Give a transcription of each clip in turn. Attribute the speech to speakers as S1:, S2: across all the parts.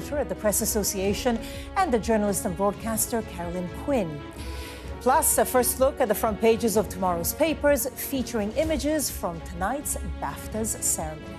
S1: director at the Press Association, and the journalist and broadcaster Carolyn Quinn. Plus, a first look at the front pages of tomorrow's papers, featuring images from tonight's BAFTA's ceremony.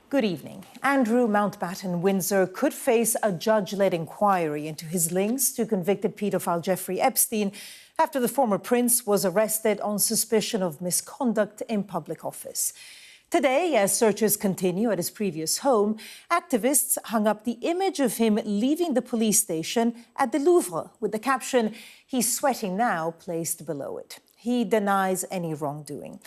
S1: Good evening. Andrew Mountbatten Windsor could face a judge-led inquiry into his links to convicted paedophile Jeffrey Epstein after the former prince was arrested on suspicion of misconduct in public office. Today, as searches continue at his previous home, activists hung up the image of him leaving the police station at the Louvre with the caption, "He's sweating now," placed below it. He denies any wrongdoing.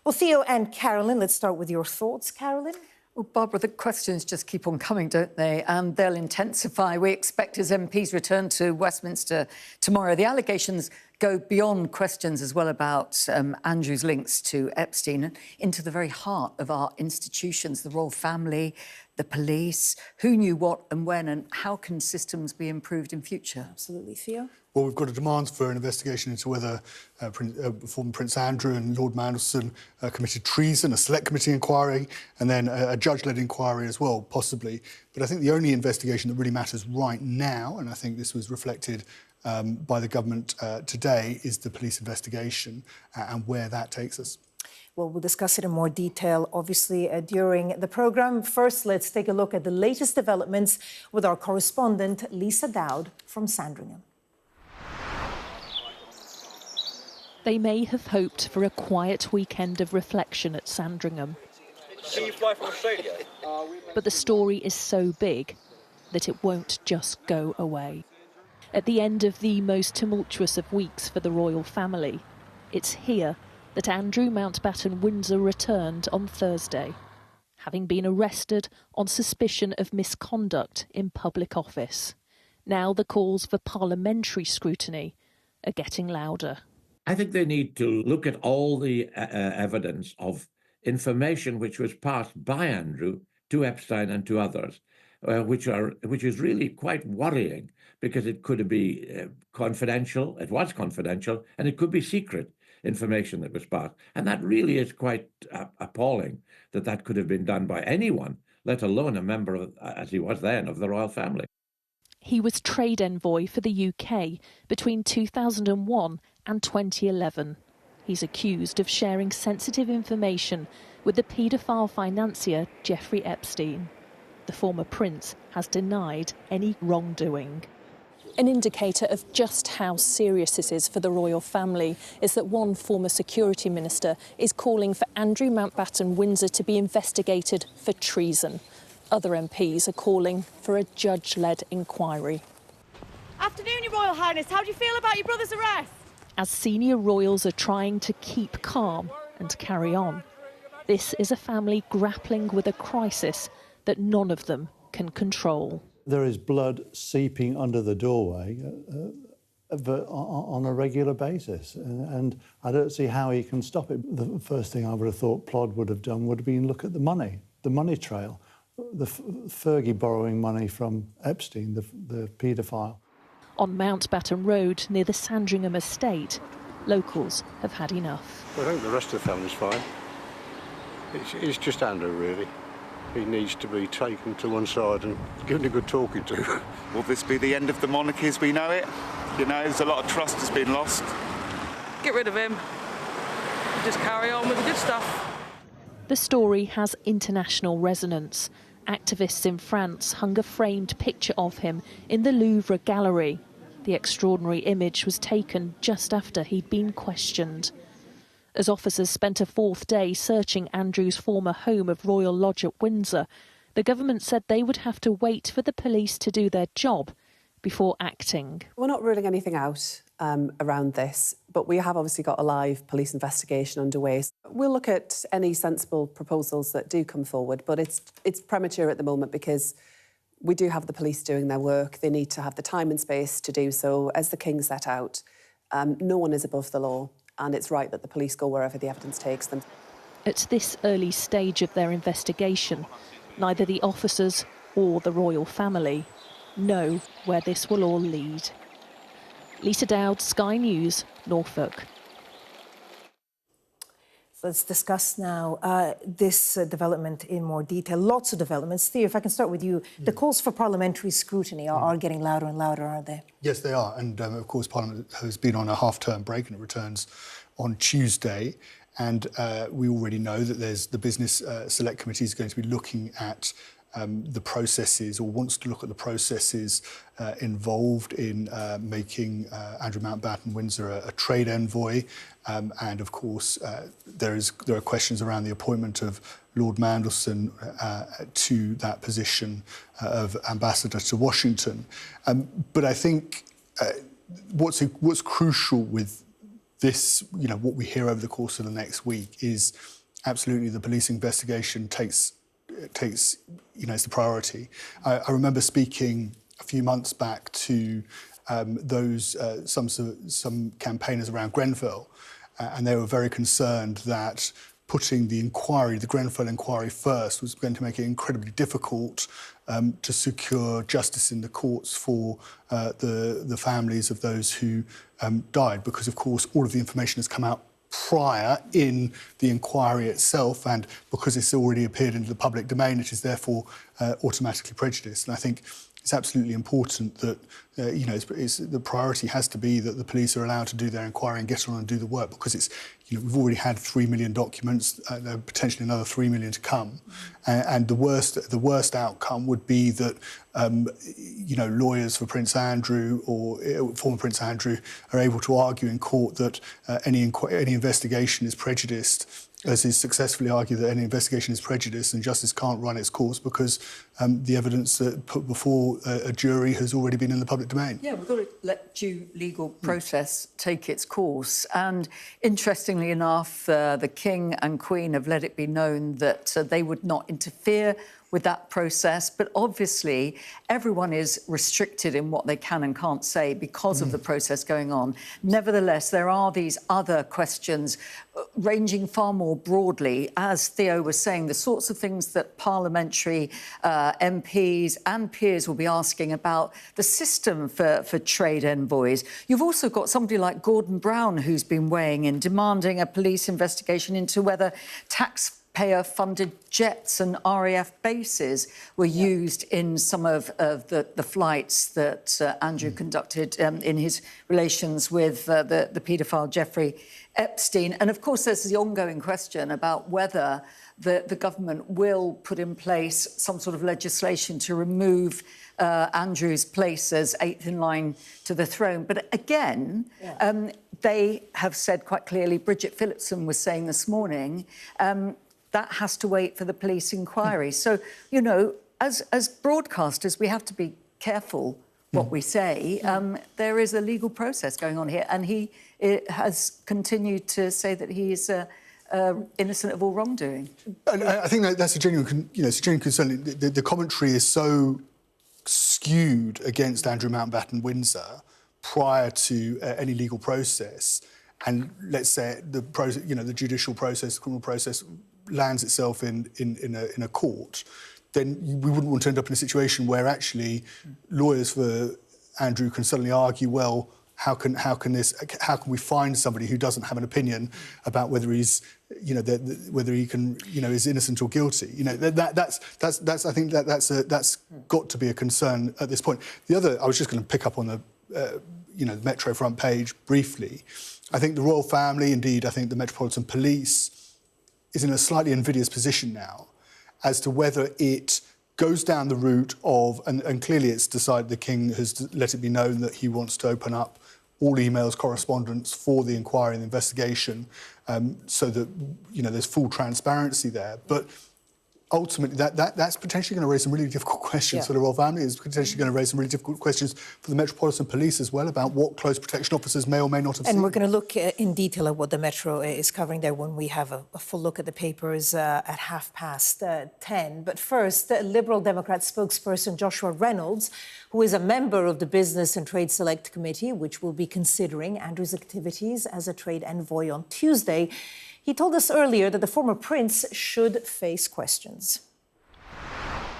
S1: Well, Theo and Carolyn, let's start with your thoughts. Carolyn?
S2: Well, Barbara, the questions just keep on coming, don't they? And they'll intensify. We expect his MPs return to Westminster tomorrow. The allegations go beyond questions as well about Andrew's links to Epstein and into the very heart of our institutions, the royal family, the police. Who knew what and when, and how can systems be improved in future?
S1: Absolutely. Theo?
S3: Well, we've got a demand for an investigation into whether former Prince Andrew and Lord Mandelson committed treason, a select committee inquiry, and then a judge-led inquiry as well, possibly. But I think the only investigation that really matters right now, and I think this was reflected by the government today, is the police investigation and where that takes us.
S1: Well, we'll discuss it in more detail, obviously, during the programme. First, let's take a look at the latest developments with our correspondent, Lisa Dowd from Sandringham.
S4: They may have hoped for a quiet weekend of reflection at Sandringham.
S5: Can you fly from Australia?
S4: But the story is so big that it won't just go away. At the end of the most tumultuous of weeks for the royal family, it's here that Andrew Mountbatten Windsor returned on Thursday, having been arrested on suspicion of misconduct in public office. Now the calls for parliamentary scrutiny are getting louder.
S6: I think they need to look at all the evidence of information which was passed by Andrew to Epstein and to others, which is really quite worrying, because it could be confidential, it was confidential, and it could be secret information that was passed. And that really is quite appalling that that could have been done by anyone, let alone a member, as he was then, of the royal family.
S4: He was trade envoy for the UK between 2001 and 2011. He's accused of sharing sensitive information with the paedophile financier Jeffrey Epstein. The former prince has denied any wrongdoing. An indicator of just how serious this is for the royal family is that one former security minister is calling for Andrew Mountbatten Windsor to be investigated for treason. Other MPs are calling for a judge-led inquiry.
S7: Afternoon, Your Royal Highness. How do you feel about your brother's arrest?
S4: As senior royals are trying to keep calm and carry on, this is a family grappling with a crisis that none of them can control.
S8: There is blood seeping under the doorway on a regular basis, and I don't see how he can stop it. The first thing I would have thought Plod would have done would have been look at the money trail. The Fergie borrowing money from Epstein, the paedophile.
S4: On Mountbatten Road, near the Sandringham estate, locals have had enough.
S9: I think the rest of the family's fine. It's just Andrew, really. He needs to be taken to one side and given a good talking to.
S10: Will this be the end of the monarchy as we know it? You know, there's a lot of trust has been lost.
S7: Get rid of him. Just carry on with the good stuff.
S4: The story has international resonance. Activists in France hung a framed picture of him in the Louvre gallery. The extraordinary image was taken just after he'd been questioned. As officers spent a fourth day searching Andrew's former home of Royal Lodge at Windsor, the government said they would have to wait for the police to do their job before acting.
S11: We're not ruling anything out around this, but we have obviously got a live police investigation underway. We'll look at any sensible proposals that do come forward, but it's premature at the moment because we do have the police doing their work. They need to have the time and space to do so. As the King set out, no one is above the law, and it's right that the police go wherever the evidence takes them.
S4: At this early stage of their investigation, neither the officers or the royal family know where this will all lead. Lisa Dowd, Sky News, Norfolk.
S1: Let's discuss now this development in more detail. Lots of developments. Theo, if I can start with you. The calls for parliamentary scrutiny are getting louder and louder, aren't they?
S3: Yes, they are. And, of course, Parliament has been on a half-term break and it returns on Tuesday. And we already know that there's the Business Select Committee is going to be looking at the processes, or wants to look at the processes involved in making Andrew Mountbatten Windsor a trade envoy. And of course, there are questions around the appointment of Lord Mandelson to that position of ambassador to Washington. But I think what's crucial with this, what we hear over the course of the next week is absolutely the police investigation takes it's the priority. I remember speaking a few months back to some campaigners around Grenfell, and they were very concerned that putting the Grenfell inquiry first was going to make it incredibly difficult to secure justice in the courts for the families of those who died, because, of course, all of the information has come out prior in the inquiry itself, and because it's already appeared into the public domain, it is therefore automatically prejudiced. And I think it's absolutely important that the priority has to be that the police are allowed to do their inquiry and get on and do the work, because it's we've already had 3 million documents, there are potentially another 3 million to come, and the worst outcome would be that lawyers for Prince Andrew or former Prince Andrew are able to argue in court that any investigation is prejudiced, as is successfully argued that any investigation is prejudiced and justice can't run its course because the evidence put before a jury has already been in the public domain.
S2: Yeah, we've got to let due legal process take its course. And interestingly enough, the King and Queen have let it be known that they would not interfere with that process. But obviously, everyone is restricted in what they can and can't say because of the process going on. Nevertheless, there are these other questions ranging far more broadly. As Theo was saying, the sorts of things that parliamentary MPs and peers will be asking about the system for trade envoys. You've also got somebody like Gordon Brown, who's been weighing in, demanding a police investigation into whether taxpayer-funded jets and RAF bases were used in some of the flights that Andrew conducted in his relations with the paedophile Jeffrey Epstein. And, of course, there's the ongoing question about whether the government will put in place some sort of legislation to remove Andrew's place as eighth in line to the throne. But, again, they have said quite clearly, Bridget Phillipson was saying this morning, that has to wait for the police inquiry. So, as broadcasters, we have to be careful what we say. There is a legal process going on here, and he has continued to say that he is innocent of all wrongdoing.
S3: And I think that's a genuine, it's a genuine concern. The commentary is so skewed against Andrew Mountbatten Windsor prior to any legal process, and let's say the process, the judicial process, the criminal process, lands itself in a court, then we wouldn't want to end up in a situation where actually lawyers for Andrew can suddenly argue, well, how can we find somebody who doesn't have an opinion about whether he's, whether he can, is innocent or guilty? That's I think that's got to be a concern at this point. The other, I was just going to pick up on the Metro front page briefly. I think the royal family, indeed, I think the Metropolitan Police, is in a slightly invidious position now as to whether it goes down the route of, and clearly it's decided, the King has let it be known that he wants to open up all emails, correspondence for the inquiry and the investigation, so that, there's full transparency there. But ultimately, that's potentially going to raise some really difficult questions for the royal family. It's potentially going to raise some really difficult questions for the Metropolitan Police as well about what close protection officers may or may not have seen.
S1: And we're going to look in detail at what the Metro is covering there when we have a full look at the papers at 10:30. But first, Liberal Democrat spokesperson Joshua Reynolds, who is a member of the Business and Trade Select Committee, which will be considering Andrew's activities as a trade envoy on Tuesday, he told us earlier that the former prince should face questions.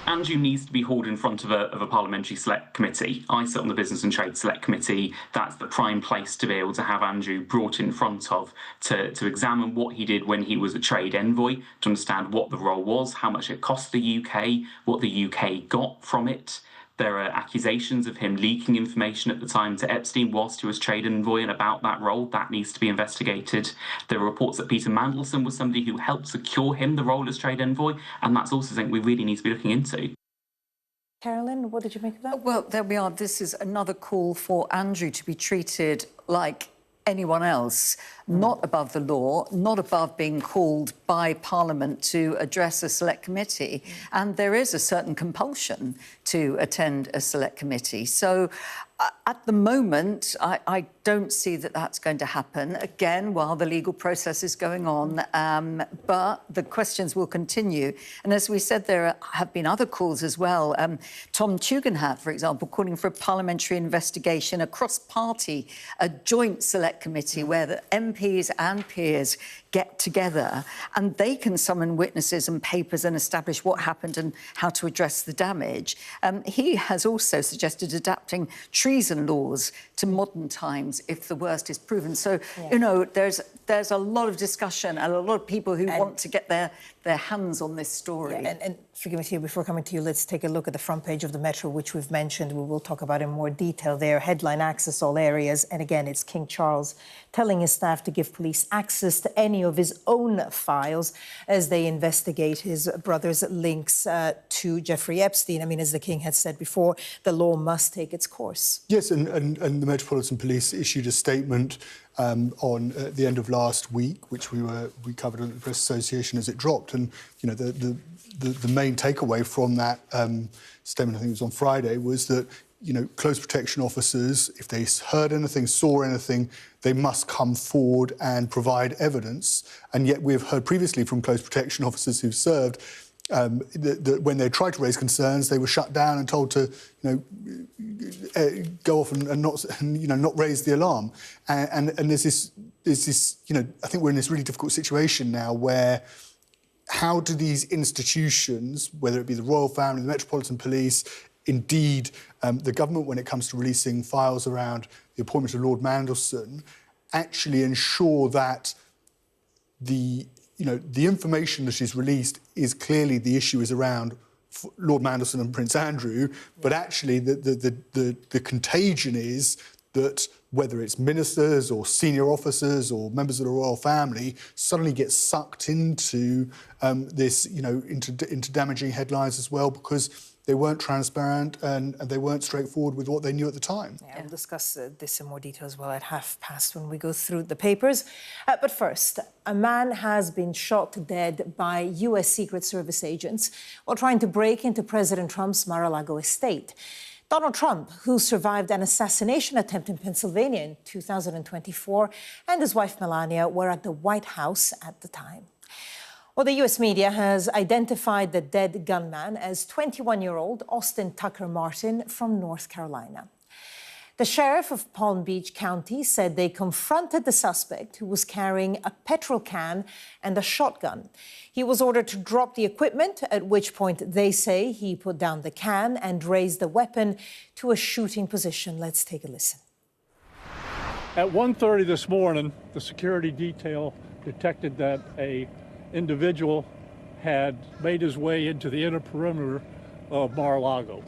S12: Andrew needs to be hauled in front of a parliamentary select committee. I sit on the Business and Trade Select Committee. That's the prime place to be able to have Andrew brought in front of to examine what he did when he was a trade envoy, to understand what the role was, how much it cost the UK, what the UK got from it. There are accusations of him leaking information at the time to Epstein whilst he was trade envoy and about that role. That needs to be investigated. There are reports that Peter Mandelson was somebody who helped secure him the role as trade envoy, and that's also something we really need to be looking into.
S1: Carolyn, what did you make of that?
S2: Well, there we are. This is another call for Andrew to be treated like anyone else, not above the law, not above being called by Parliament to address a select committee. And there is a certain compulsion to attend a select committee. So at the moment, I don't see that that's going to happen, again, while the legal process is going on. But the questions will continue. And as we said, there have been other calls as well. Tom Tugendhat, for example, calling for a parliamentary investigation, a cross-party, a joint select committee where the MPs and peers get together and they can summon witnesses and papers and establish what happened and how to address the damage. He has also suggested adapting treason laws to modern times if the worst is proven. So, you know, there's a lot of discussion and a lot of people who want to get their hands on this story.
S1: Yeah, and forgive me, Theo, before coming to you, let's take a look at the front page of the Metro, which we've mentioned. We will talk about in more detail there. Headline: access all areas. And again, it's King Charles telling his staff to give police access to any of his own files as they investigate his brother's links to Jeffrey Epstein. I mean, as the King had said before, the law must take its course.
S3: Yes, and the Metropolitan Police issued a statement on the end of last week, which we covered on the Press Association as it dropped, and you know the main takeaway from that statement, I think it was on Friday, was that you know close protection officers, if they heard anything, saw anything, they must come forward and provide evidence. And yet we've heard previously from close protection officers who've served that when they tried to raise concerns, they were shut down and told to, go off and not raise the alarm. And there's this, I think we're in this really difficult situation now where how do these institutions, whether it be the royal family, the Metropolitan Police, indeed the government, when it comes to releasing files around the appointment of Lord Mandelson, actually ensure that the information that is released is clearly the issue is around Lord Mandelson and Prince Andrew, but actually the contagion is that whether it's ministers or senior officers or members of the royal family suddenly get sucked into this, into damaging headlines as well because they weren't transparent and they weren't straightforward with what they knew at the time.
S1: Yeah, we'll discuss this in more detail as well at past when we go through the papers. But first, a man has been shot dead by US Secret Service agents while trying to break into President Trump's Mar-a-Lago estate. Donald Trump, who survived an assassination attempt in Pennsylvania in 2024, and his wife Melania were at the White House at the time. Well, the US media has identified the dead gunman as 21-year-old Austin Tucker Martin from North Carolina. The sheriff of Palm Beach County said they confronted the suspect, who was carrying a petrol can and a shotgun. He was ordered to drop the equipment, at which point they say he put down the can and raised the weapon to a shooting position. Let's take a listen.
S13: At 1:30 this morning, the security detail detected that an individual had made his way into the inner perimeter of Mar-a-Lago.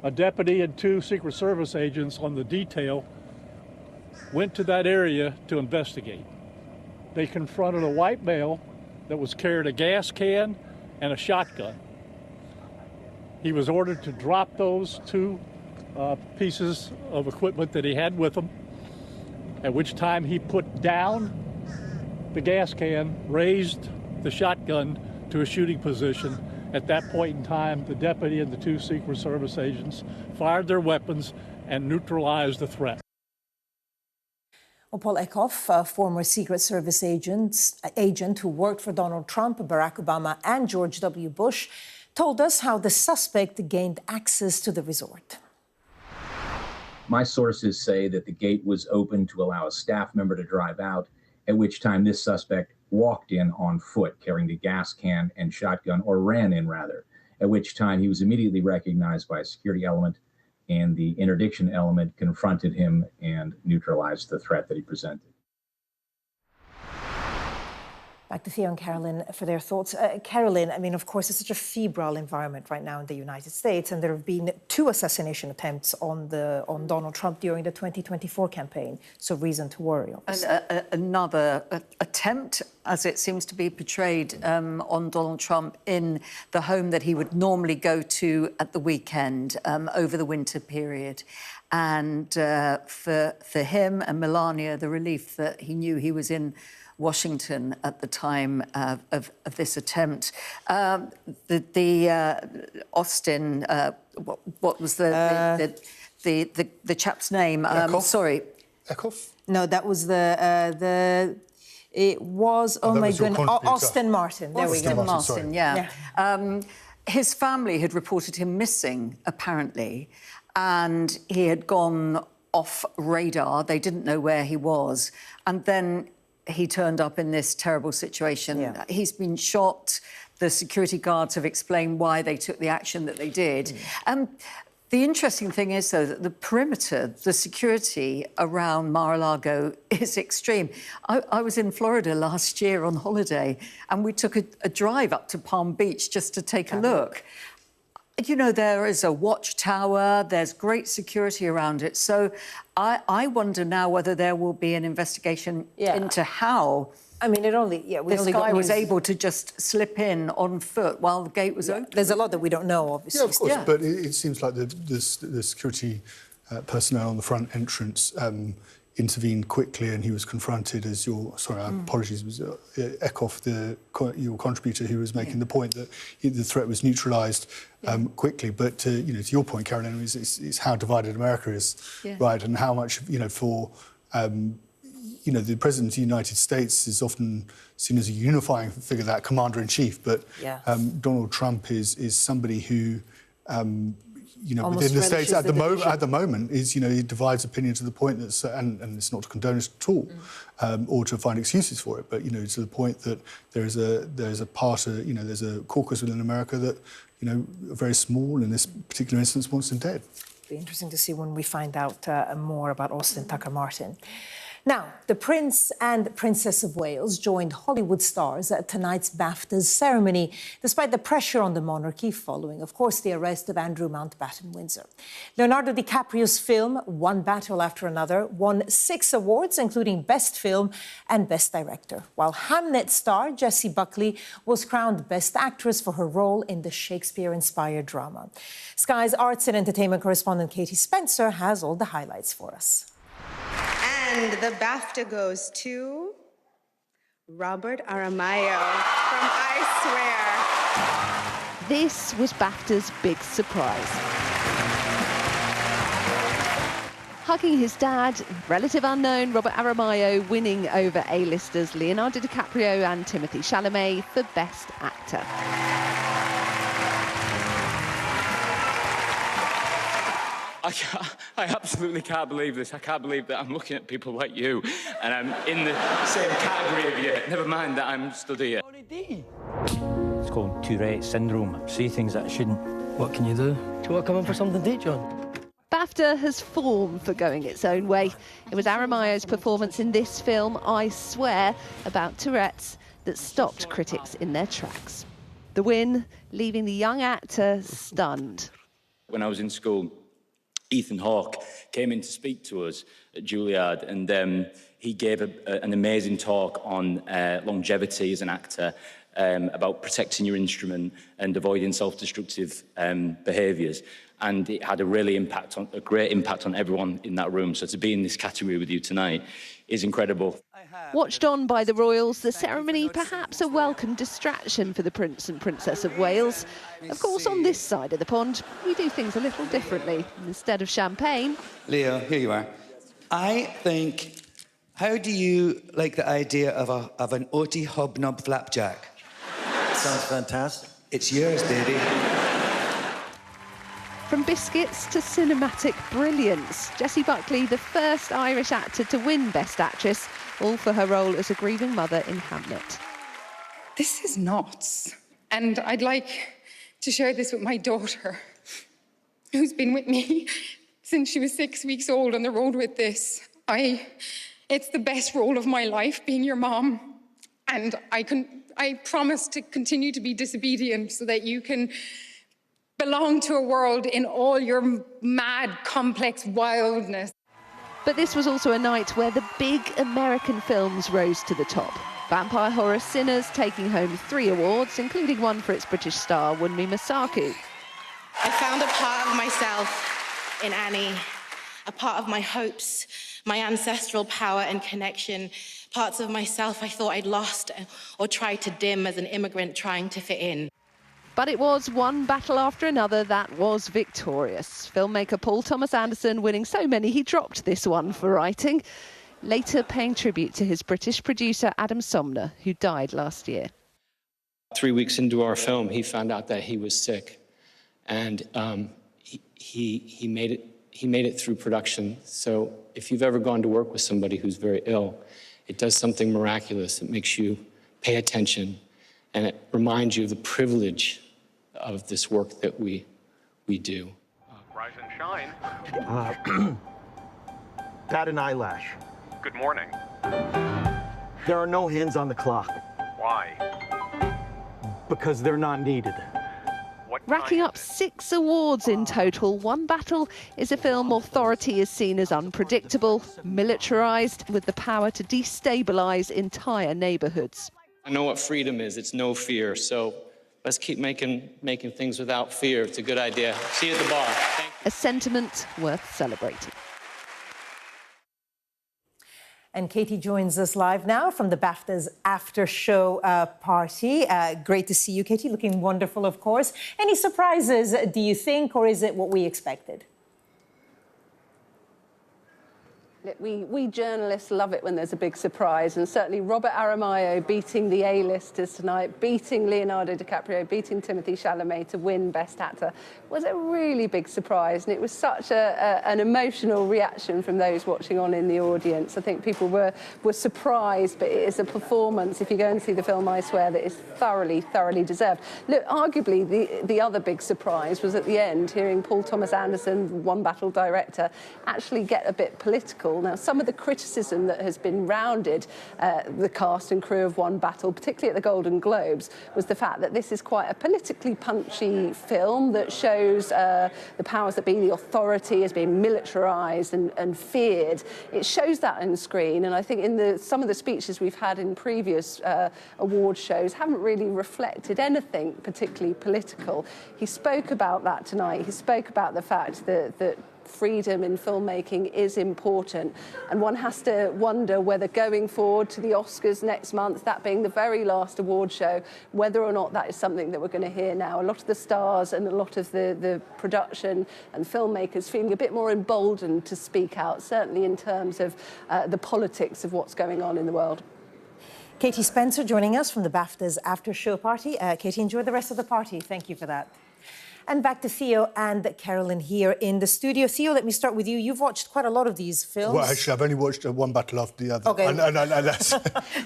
S13: A deputy and 2 Secret Service agents on the detail went to that area to investigate. They confronted a white male that was carrying a gas can and a shotgun. He was ordered to drop those 2 pieces of equipment that he had with him, at which time he put down the gas can, raised the shotgun to a shooting position. At that point in time, the deputy and the 2 Secret Service agents fired their weapons and neutralized the threat.
S1: Well, Paul Eckhoff, a former Secret Service agent who worked for Donald Trump, Barack Obama and George W. Bush, told us how the suspect gained access to the resort.
S14: My sources say that the gate was open to allow a staff member to drive out, at which time this suspect walked in on foot carrying the gas can and shotgun, or ran in rather. at which time he was immediately recognized by a security element, and the interdiction element confronted him and neutralized the threat that he presented.
S1: Back to Theo and Carolyn for their thoughts. Carolyn, I mean, of course, it's such a febrile environment right now in the United States, and there have been 2 assassination attempts on Donald Trump during the 2024 campaign, so reason to worry, obviously.
S2: And another attempt, as it seems to be portrayed, on Donald Trump in the home that he would normally go to at the weekend over the winter period. And for him and Melania, the relief that he knew he was in Washington at the time of this attempt. Austin, what was the chap's name? Sorry.
S3: Eckhoff?
S1: No, that was it was, oh my goodness, Austin Martin. There we go.
S2: Martin, yeah. His family had reported him missing, apparently, and he had gone off radar. They didn't know where he was. And then he turned up in this terrible situation. Yeah. He's been shot. The security guards have explained why they took the action that they did. The interesting thing is, though, that the perimeter, the security around Mar-a-Lago is extreme. I was in Florida last year on holiday, and we took a drive up to Palm Beach just to take a look. You know, there is a watchtower, there's great security around it. So I wonder now whether there will be an investigation into how...
S1: I mean,
S2: this guy was able to just slip in on foot while the gate was open.
S1: There's a lot that we don't know, obviously.
S3: Yeah, of course, but it seems like the security personnel on the front entrance intervened quickly, and he was confronted as apologies, was Eckhoff, your contributor, who was making the point that the threat was neutralised quickly. But to your point, Carolyn, it's how divided America is, right, and how much for. The President of the United States is often seen as a unifying figure, that commander-in-chief, but Donald Trump is somebody who, within the States at the moment is, he divides opinion to the point that, and it's not to condone it at all, or to find excuses for it, but, to the point that there's a part of, there's a caucus within America that, very small in this particular instance wants him dead.
S1: It'll be interesting to see when we find out more about Austin Tucker Martin. Now, the Prince and Princess of Wales joined Hollywood stars at tonight's BAFTA ceremony, despite the pressure on the monarchy following, of course, the arrest of Andrew Mountbatten Windsor. Leonardo DiCaprio's film, One Battle After Another, won 6 awards, including Best Film and Best Director, while Hamnet star Jessie Buckley was crowned Best Actress for her role in the Shakespeare-inspired drama. Sky's arts and entertainment correspondent Katie Spencer has all the highlights for us.
S15: And the BAFTA goes to Robert Aramayo from I Swear.
S4: This was BAFTA's big surprise. Hugging his dad, relative unknown Robert Aramayo winning over A-listers Leonardo DiCaprio and Timothée Chalamet for Best Actor.
S16: I absolutely can't believe this. I can't believe that I'm looking at people like you and I'm in the same category of you. Never mind that I'm stood here.
S17: It's called Tourette syndrome. I say things that I shouldn't. What can you do? Do you want to come in for something to eat, John?
S4: BAFTA has form for going its own way. It was Aramayo's performance in this film, I Swear, about Tourette's, that stopped critics in their tracks. The win, leaving the young actor stunned.
S16: When I was in school, Ethan Hawke came in to speak to us at Juilliard, and he gave an amazing talk on longevity as an actor, about protecting your instrument and avoiding self-destructive behaviours. And it had a great impact on everyone in that room. So to be in this category with you tonight is incredible.
S4: Watched on by the royals, the ceremony perhaps a welcome distraction for the Prince and Princess of Wales. Of course, on this side of the pond, we do things a little differently. Instead of champagne...
S18: Leo, here you are. I think, how do you like the idea of an Oaty Hobnob flapjack?
S17: Sounds fantastic.
S18: It's yours, baby.
S4: From biscuits to cinematic brilliance, Jessie Buckley, the first Irish actor to win Best Actress, all for her role as a grieving mother in Hamlet.
S19: This is nuts. And I'd like to share this with my daughter, who's been with me since she was 6 weeks old on the road with this. It's the best role of my life, being your mom. And I promise to continue to be disobedient so that you can belong to a world in all your mad, complex wildness.
S4: But this was also a night where the big American films rose to the top. Vampire horror Sinners taking home 3 awards, including one for its British star, Wunmi Mosaku.
S15: I found a part of myself in Annie, a part of my hopes, my ancestral power and connection, parts of myself I thought I'd lost or tried to dim as an immigrant trying to fit in.
S4: But it was one battle after another that was victorious. Filmmaker Paul Thomas Anderson winning so many he dropped this one for writing, later paying tribute to his British producer Adam Somner, who died last year.
S20: 3 weeks into our film, he found out that he was sick, and he made it through production. So if you've ever gone to work with somebody who's very ill, it does something miraculous. It makes you pay attention, and it reminds you of the privilege of this work that we do.
S21: Rise and shine.
S22: Bat an eyelash.
S21: Good morning.
S22: There are no hands on the clock.
S21: Why?
S22: Because they're not needed.
S4: Racking up 6 awards in total, One Battle is a film authority is seen as unpredictable, militarised, with the power to destabilise entire neighbourhoods.
S20: I know what freedom is. It's no fear. So let's keep making things without fear. It's a good idea. See you at the bar. Thank you.
S4: A sentiment worth celebrating.
S1: And Katie joins us live now from the BAFTA's after-show party. Great to see you, Katie. Looking wonderful, of course. Any surprises, do you think, or is it what we expected?
S11: We journalists love it when there's a big surprise, and certainly Robert Aramayo beating the A-listers tonight, beating Leonardo DiCaprio, beating Timothée Chalamet to win Best Actor was a really big surprise, and it was such an emotional reaction from those watching on in the audience. I think people were surprised, but it is a performance, if you go and see the film, I swear, that is thoroughly, thoroughly deserved. Look, arguably the other big surprise was at the end, hearing Paul Thomas Anderson, One Battle director, actually get a bit political. Now, some of the criticism that has been rounded the cast and crew of One Battle, particularly at the Golden Globes, was the fact that this is quite a politically punchy film that shows the powers that be, the authority, as being militarised and feared. It shows that on screen, and I think in some of the speeches we've had in previous award shows haven't really reflected anything particularly political. He spoke about that tonight. He spoke about the fact that freedom in filmmaking is important, and one has to wonder whether going forward to the Oscars next month, that being the very last award show, whether or not that is something that we're going to hear now. A lot of the stars and a lot of the production and filmmakers feeling a bit more emboldened to speak out, certainly in terms of the politics of what's going on in the world.
S1: Katie Spencer joining us from the BAFTA's after-show party. Katie, enjoy the rest of the party. Thank you for that. And back to Theo and Carolyn here in the studio. Theo, let me start with you. You've watched quite a lot of these films.
S3: Well, actually, I've only watched one battle after the other.
S1: Okay.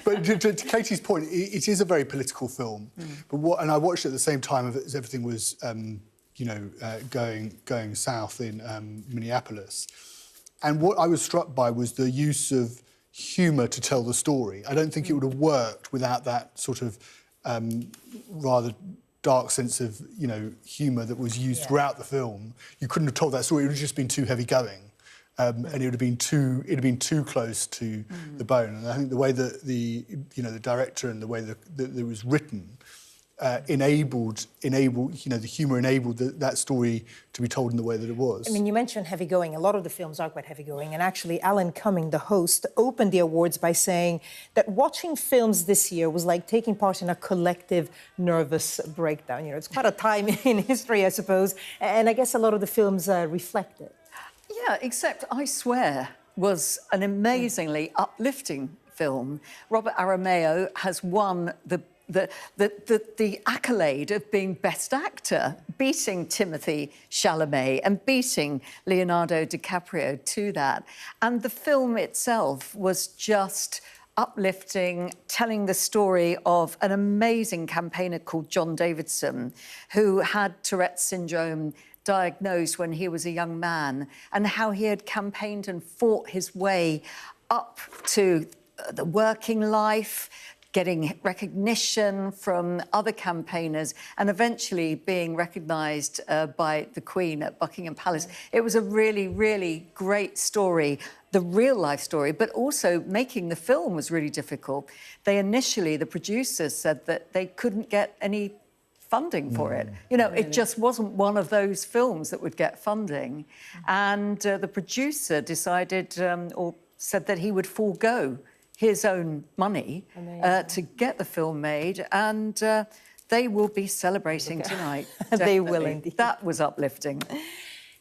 S3: But to Katie's point, it is a very political film. And I watched it at the same time as everything was, going south in Minneapolis. And what I was struck by was the use of humour to tell the story. I don't think it would have worked without that sort of rather dark sense of, humour that was used throughout the film. You couldn't have told that story. It would have just been too heavy going, and it would have been too close to the bone. And I think the way that the director and the way that it was written enabled, the humour enabled that story to be told in the way that it was.
S1: I mean, you mentioned heavy going. A lot of the films are quite heavy going. And actually, Alan Cumming, the host, opened the awards by saying that watching films this year was like taking part in a collective nervous breakdown. It's quite a time in history, I suppose. And I guess a lot of the films reflect it.
S2: Yeah, except I Swear was an amazingly uplifting film. Robert Aramayo has won the accolade of being Best Actor, beating Timothée Chalamet and beating Leonardo DiCaprio to that. And the film itself was just uplifting, telling the story of an amazing campaigner called John Davidson, who had Tourette's syndrome diagnosed when he was a young man, and how he had campaigned and fought his way up to the working life, getting recognition from other campaigners, and eventually being recognised by the Queen at Buckingham Palace. It was a really, really great story, the real-life story, but also making the film was really difficult. They initially, the producers said that they couldn't get any funding for it. You know, it just wasn't one of those films that would get funding. And the producer decided, or said that he would forego his own money to get the film made, and they will be celebrating tonight.
S1: They will indeed.
S2: That was uplifting.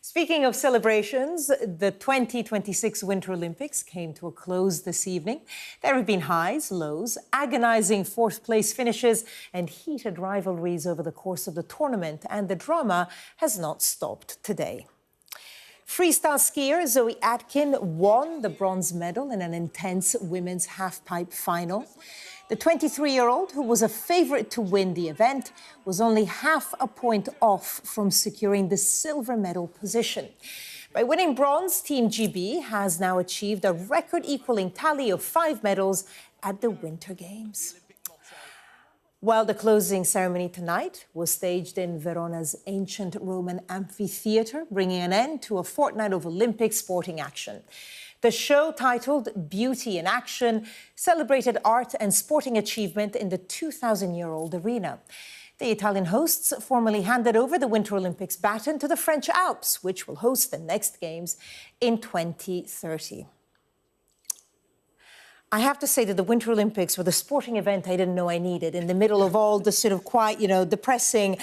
S1: Speaking of celebrations, the 2026 Winter Olympics came to a close this evening. There have been highs, lows, agonising fourth-place finishes and heated rivalries over the course of the tournament, and the drama has not stopped today. Freestyle skier Zoe Atkin won the bronze medal in an intense women's halfpipe final. The 23-year-old, who was a favourite to win the event, was only half a point off from securing the silver medal position. By winning bronze, Team GB has now achieved a record-equalling tally of 5 medals at the Winter Games. While the closing ceremony tonight was staged in Verona's ancient Roman amphitheatre, bringing an end to a fortnight of Olympic sporting action. The show, titled Beauty in Action, celebrated art and sporting achievement in the 2,000-year-old arena. The Italian hosts formally handed over the Winter Olympics baton to the French Alps, which will host the next Games in 2030. I have to say that the Winter Olympics were the sporting event I didn't know I needed in the middle of all the sort of quite, depressing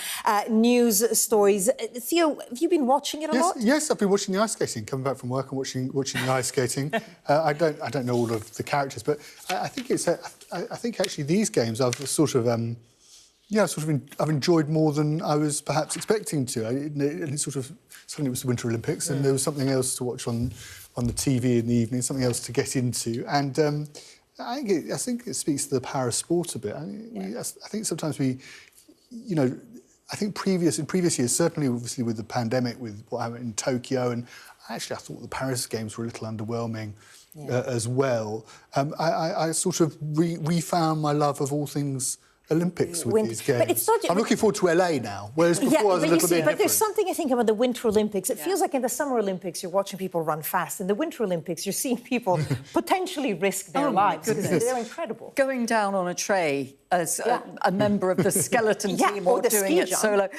S1: news stories. Theo, have you been watching it a lot?
S3: Yes, I've been watching the ice skating. Coming back from work and watching the ice skating. I don't know all of the characters, but I think I think actually these games I've sort of I've enjoyed more than I was perhaps expecting to. It sort of suddenly it was the Winter Olympics, and there was something else to watch on the TV in the evening, something else to get into, and I think it speaks to the power of sport a bit. I think sometimes we, I think in previous years, certainly obviously with the pandemic, with what happened in Tokyo, and actually I thought the Paris Games were a little underwhelming as well. I sort of refound my love of all things Olympics with these games. But it's not, I'm looking forward to LA now, whereas before I was a little bit different.
S1: But there's something I think about the Winter Olympics. It feels like in the Summer Olympics you're watching people run fast. In the Winter Olympics you're seeing people potentially risk their lives because they're incredible.
S2: Going down on a tray as a member of the skeleton team or doing it solo.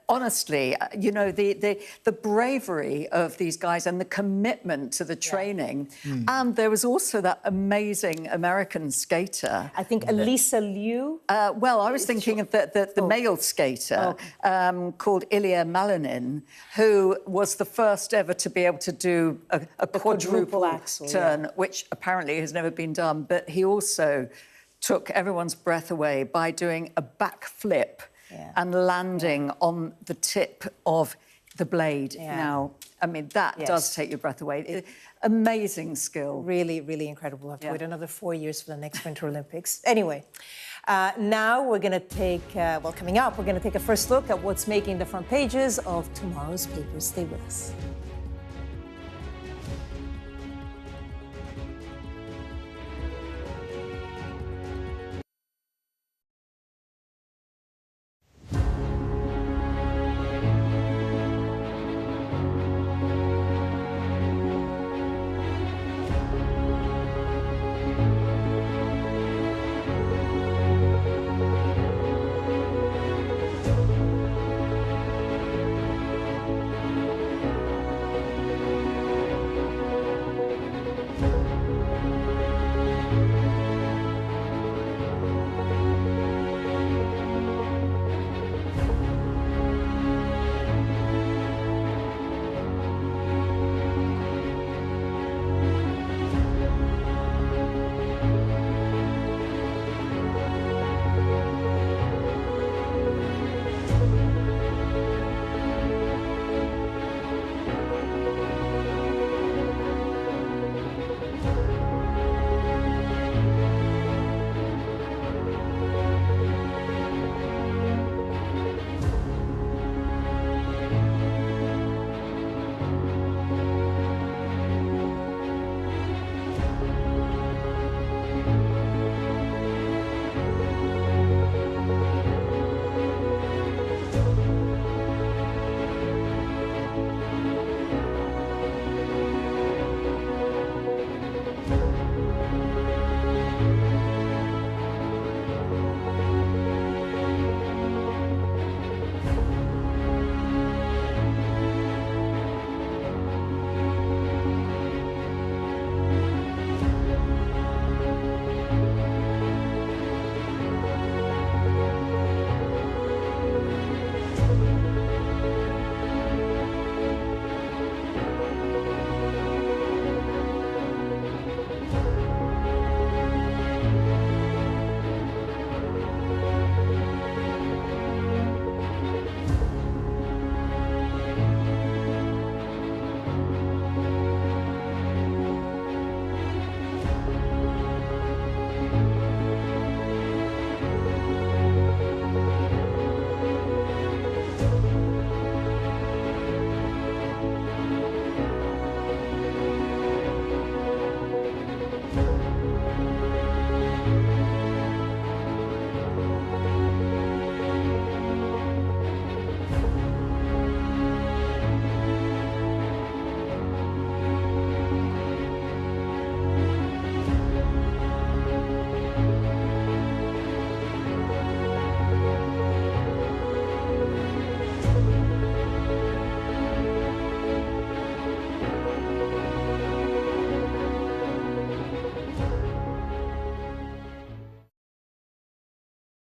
S2: Honestly, the bravery of these guys and the commitment to the training. And there was also that amazing American skater.
S1: I think Elisa Liu.
S2: Well, I was thinking of the male skater called Ilya Malinin, who was the first ever to be able to do a quadruple axel turn, which apparently has never been done. But he also took everyone's breath away by doing a backflip and landing on the tip of the blade. Now, I mean, that does take your breath away. Amazing skill.
S1: Really, really incredible. We'll have to wait another 4 years for the next Winter Olympics. Anyway, now we're going to take, coming up, we're going to take a first look at what's making the front pages of tomorrow's papers. Stay with us.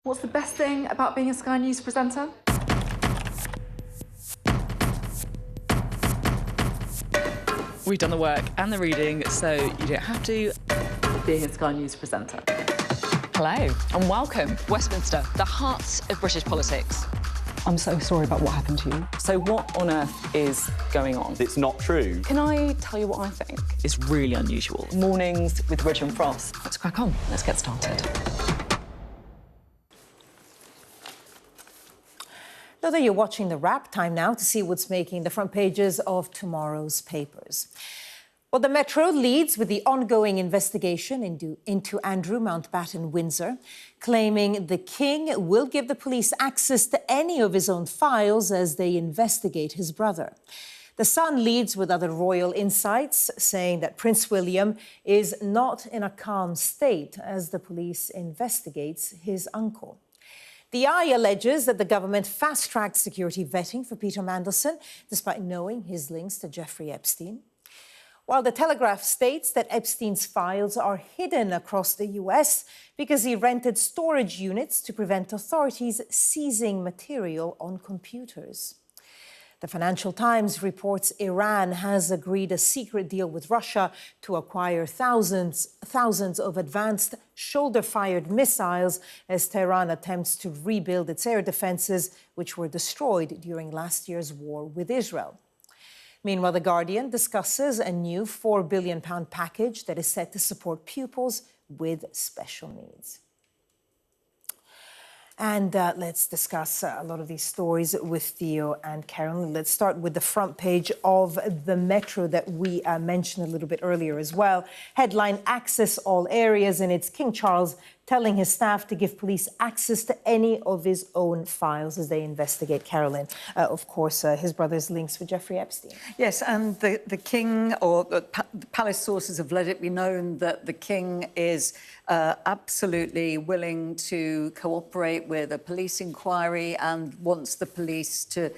S5: What's the best thing about being a Sky News presenter?
S6: We've done the work and the reading, so you don't have to.
S5: Being a Sky News presenter.
S6: Hello and welcome. Westminster, the heart of British politics.
S23: I'm so sorry about what happened to you.
S6: So what on earth is going on?
S22: It's not true.
S6: Can I tell you what I think? It's really unusual.
S5: Mornings with Rich and Frost.
S6: Let's crack on. Let's get started.
S1: Now that you're watching the wrap, time now to see what's making the front pages of tomorrow's papers. Well, the Metro leads with the ongoing investigation into Andrew Mountbatten Windsor, claiming the King will give the police access to any of his own files as they investigate his brother. The Sun leads with other royal insights, saying that Prince William is not in a calm state as the police investigates his uncle. The Eye alleges that the government fast-tracked security vetting for Peter Mandelson, despite knowing his links to Jeffrey Epstein. While the Telegraph states that Epstein's files are hidden across the US because he rented storage units to prevent authorities seizing material on computers. The Financial Times reports Iran has agreed a secret deal with Russia to acquire thousands of advanced shoulder-fired missiles as Tehran attempts to rebuild its air defenses, which were destroyed during last year's war with Israel. Meanwhile, The Guardian discusses a new £4 billion package that is set to support pupils with special needs. And let's discuss a lot of these stories with Theo and Carolyn. Let's start with the front page of the Metro that we mentioned a little bit earlier as well. Headline, Access All Areas, and it's King Charles telling his staff to give police access to any of his own files as they investigate. Carolyn, of course, his brother's links with Jeffrey Epstein.
S2: Yes, and the King, or the palace sources have let it be known that the King is absolutely willing to cooperate with a police inquiry and wants the police to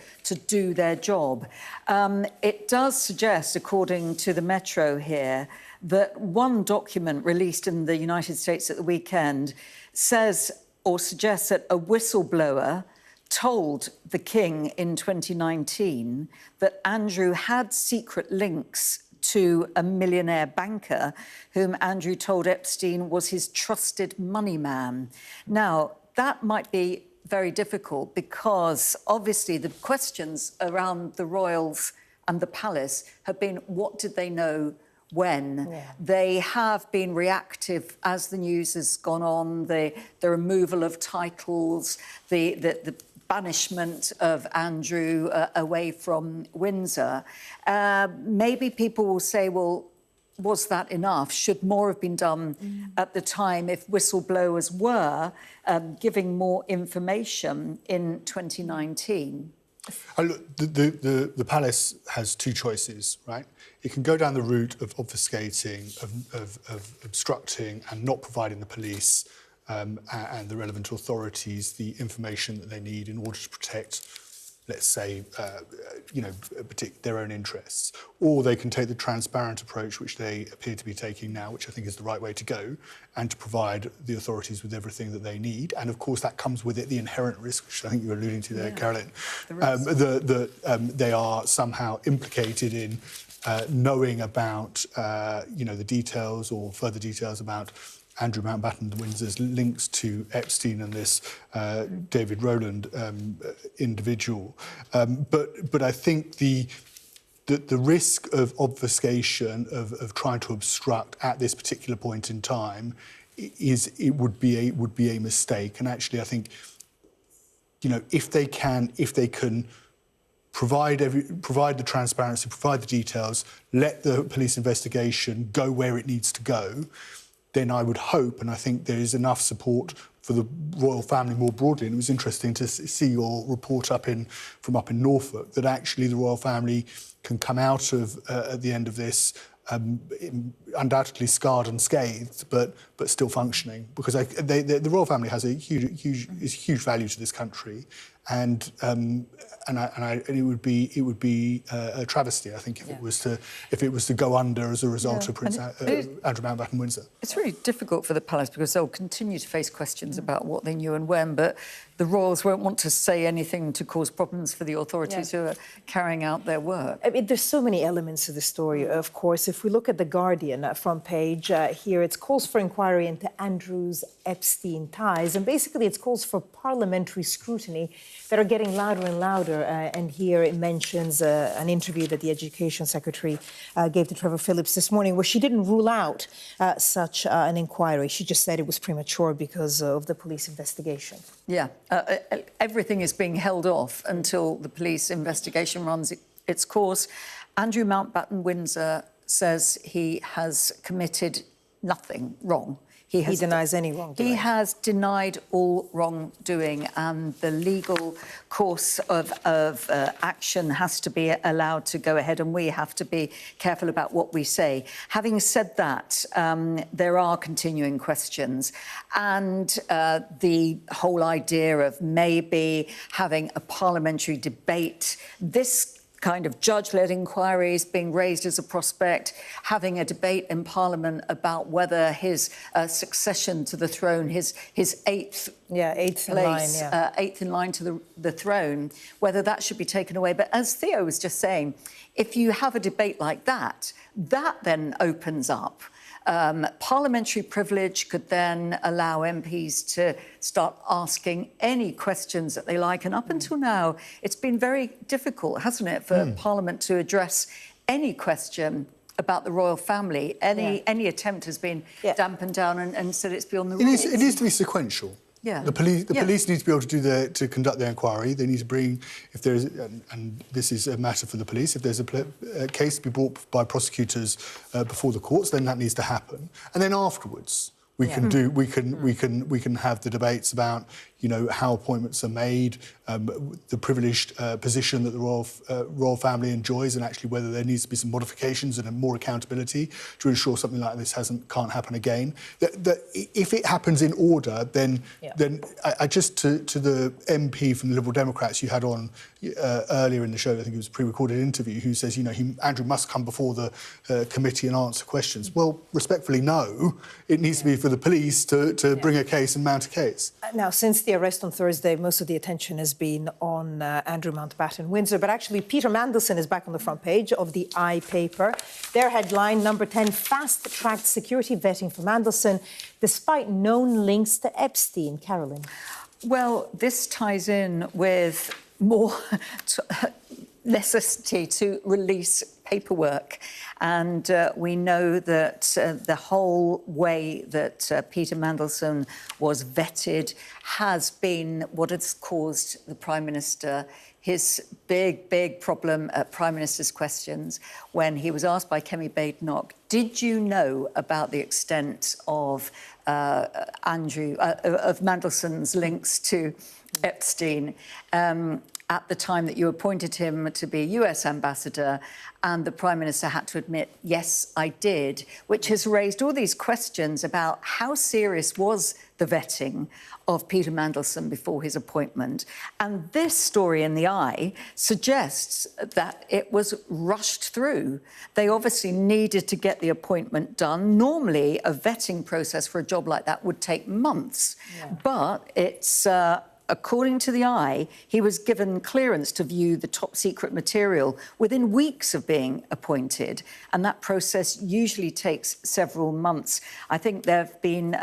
S2: do their job. It does suggest, according to the Metro here, that one document released in the United States at the weekend says or suggests that a whistleblower told the King in 2019 that Andrew had secret links to a millionaire banker whom Andrew told Epstein was his trusted money man. Now, that might be very difficult because obviously the questions around the royals and the palace have been, what did they know when? Yeah. They have been reactive as the news has gone on, the removal of titles, the banishment of Andrew away from Windsor. Maybe people will say, well, was that enough? Should more have been done at the time if whistleblowers were giving more information in 2019?
S3: Look, the palace has two choices, right? It can go down the route of obfuscating, of obstructing and not providing the police and the relevant authorities the information that they need in order to protect, let's say, their own interests. Or they can take the transparent approach, which they appear to be taking now, which I think is the right way to go, and to provide the authorities with everything that they need. And of course, that comes with it the inherent risk, which I think you were alluding to there, Carolyn, they are somehow implicated in knowing about, the details or further details about Andrew Mountbatten Windsor's links to Epstein and this David Rowland individual. But I think the risk of obfuscation, of trying to obstruct at this particular point in time, would be a mistake. And actually, I think, if they can provide the transparency, provide the details, let the police investigation go where it needs to go, then I would hope, and I think there is enough support for the royal family more broadly, and it was interesting to see your report from up in Norfolk, that actually the royal family can come out of at the end of this undoubtedly scarred and scathed, but still functioning, because the royal family has a huge value to this country, and it would be a travesty, I think, if it was to go under as a result of Prince Andrew Mountbatten-Windsor.
S2: It's really difficult for the palace because they'll continue to face questions about what they knew and when, but the royals won't want to say anything to cause problems for the authorities who are carrying out their work.
S1: I mean, there's so many elements to the story, of course. If we look at the Guardian front page, here it's calls for inquiry into Andrew's Epstein ties, and basically it's calls for parliamentary scrutiny that are getting louder and louder. And here it mentions an interview that the Education Secretary gave to Trevor Phillips this morning, where she didn't rule out such an inquiry. She just said it was premature because of the police investigation.
S2: Yeah, everything is being held off until the police investigation runs its course. Andrew Mountbatten-Windsor says he has committed nothing wrong. He
S1: denies any wrongdoing.
S2: He has denied all wrongdoing, and the legal course of action has to be allowed to go ahead, and we have to be careful about what we say. Having said that, there are continuing questions, and the whole idea of maybe having a parliamentary debate, this kind of judge-led inquiries being raised as a prospect, having a debate in Parliament about whether his succession to the throne, his eighth in line to the throne, whether that should be taken away. But as Theo was just saying, if you have a debate like that, that then opens up. Parliamentary privilege could then allow MPs to start asking any questions that they like. And up until now, it's been very difficult, hasn't it, for Parliament to address any question about the royal family. Any attempt has been dampened down and said it's beyond the rules.
S3: It needs to be sequential.
S2: Yeah.
S3: The police need to be able to conduct their inquiry. They need to bring, if there is, and this is a matter for the police, if there's a case to be brought by prosecutors before the courts, then that needs to happen. And then afterwards, we can have the debates about, you know, how appointments are made, the privileged position that the royal family enjoys, and actually whether there needs to be some modifications and more accountability to ensure something like this can't happen again. If it happens in order, then I just to the MP from the Liberal Democrats you had on earlier in the show, I think it was a pre-recorded interview, who says, you know, Andrew must come before the committee and answer questions. Well, respectfully, no. It needs to be for the police to bring a case and mount a case.
S1: Now, since the arrest on Thursday, most of the attention has been on Andrew Mountbatten-Windsor, but actually Peter Mandelson is back on the front page of the I paper. Their headline, number 10, fast-tracked security vetting for Mandelson, despite known links to Epstein. Carolyn.
S2: Well, this ties in with more necessity to release paperwork. And we know that the whole way that Peter Mandelson was vetted has been what has caused the Prime Minister his big problem at Prime Minister's questions when he was asked by Kemi Badenoch, did you know about the extent of of Mandelson's links to Epstein at the time that you appointed him to be US ambassador? And the Prime Minister had to admit, yes, I did, which has raised all these questions about how serious was the vetting of Peter Mandelson before his appointment. And this story in the Eye suggests that it was rushed through. They obviously needed to get the appointment done. Normally, a vetting process for a job like that would take months, but it's... according to the Eye, he was given clearance to view the top-secret material within weeks of being appointed, and that process usually takes several months. I think there have been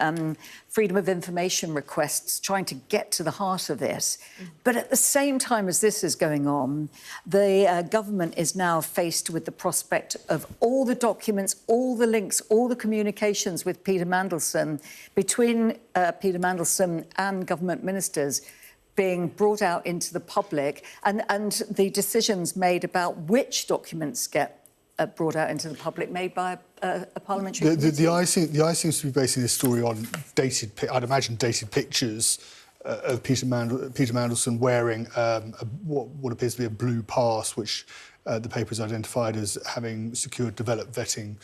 S2: freedom of information requests trying to get to the heart of this. But at the same time as this is going on, the government is now faced with the prospect of all the documents, all the links, all the communications with Peter Mandelson, between Peter Mandelson and government ministers, being brought out into the public, and the decisions made about which documents get brought out into the public made by a parliamentary committee.
S3: The Eye seems to be basing this story on I'd imagine dated pictures of Peter Mandelson wearing what appears to be a blue pass, which the paper has identified as having secured developed vetting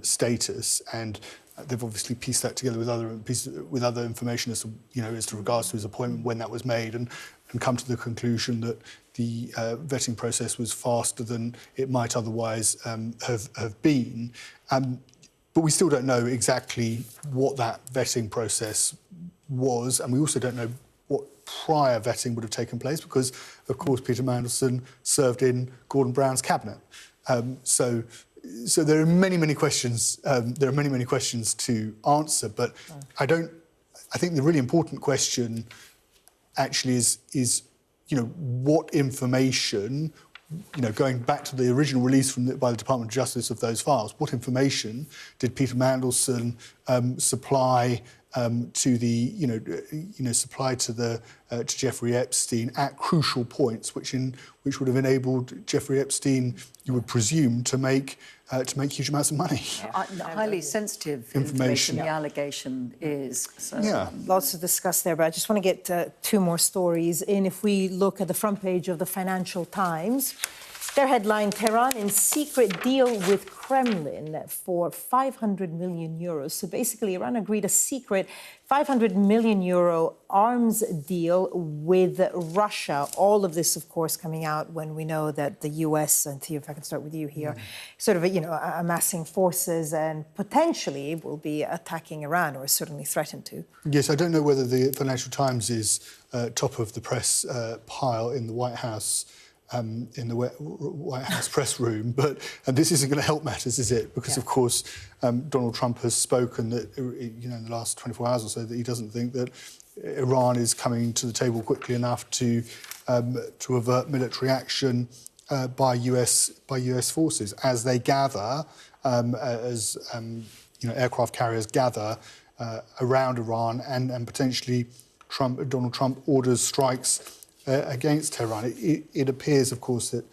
S3: status, and they've obviously pieced that together with other information as to, as to regards to his appointment, when that was made, and and come to the conclusion that the vetting process was faster than it might otherwise have been. But we still don't know exactly what that vetting process was, and we also don't know what prior vetting would have taken place because, of course, Peter Mandelson served in Gordon Brown's cabinet. So there are many questions. There are many questions to answer, but I think the really important question actually is what information, going back to the original release by the Department of Justice of those files, what information did Peter Mandelson supply to Jeffrey Epstein at crucial points, which would have enabled Jeffrey Epstein, you would presume, to make huge amounts of money.
S2: Highly sensitive information. The allegation is. So.
S3: Yeah.
S1: Lots to discuss there, but I just want to get two more stories in. If we look at the front page of the Financial Times, their headline, Tehran in secret deal with Kremlin for 500 million euros. So basically, Iran agreed a secret 500 million euro arms deal with Russia. All of this, of course, coming out when we know that the US, and Theo, if I can start with you here, sort of, amassing forces and potentially will be attacking Iran, or certainly threatened to.
S3: Yes, I don't know whether the Financial Times is top of the press pile in the White House. In the White House press room, but this isn't going to help matters, is it? Because, of course, Donald Trump has spoken that, in the last 24 hours or so, that he doesn't think that Iran is coming to the table quickly enough to avert military action by US forces as they gather, aircraft carriers gather around Iran, and potentially Donald Trump orders strikes against Tehran. It appears, of course, that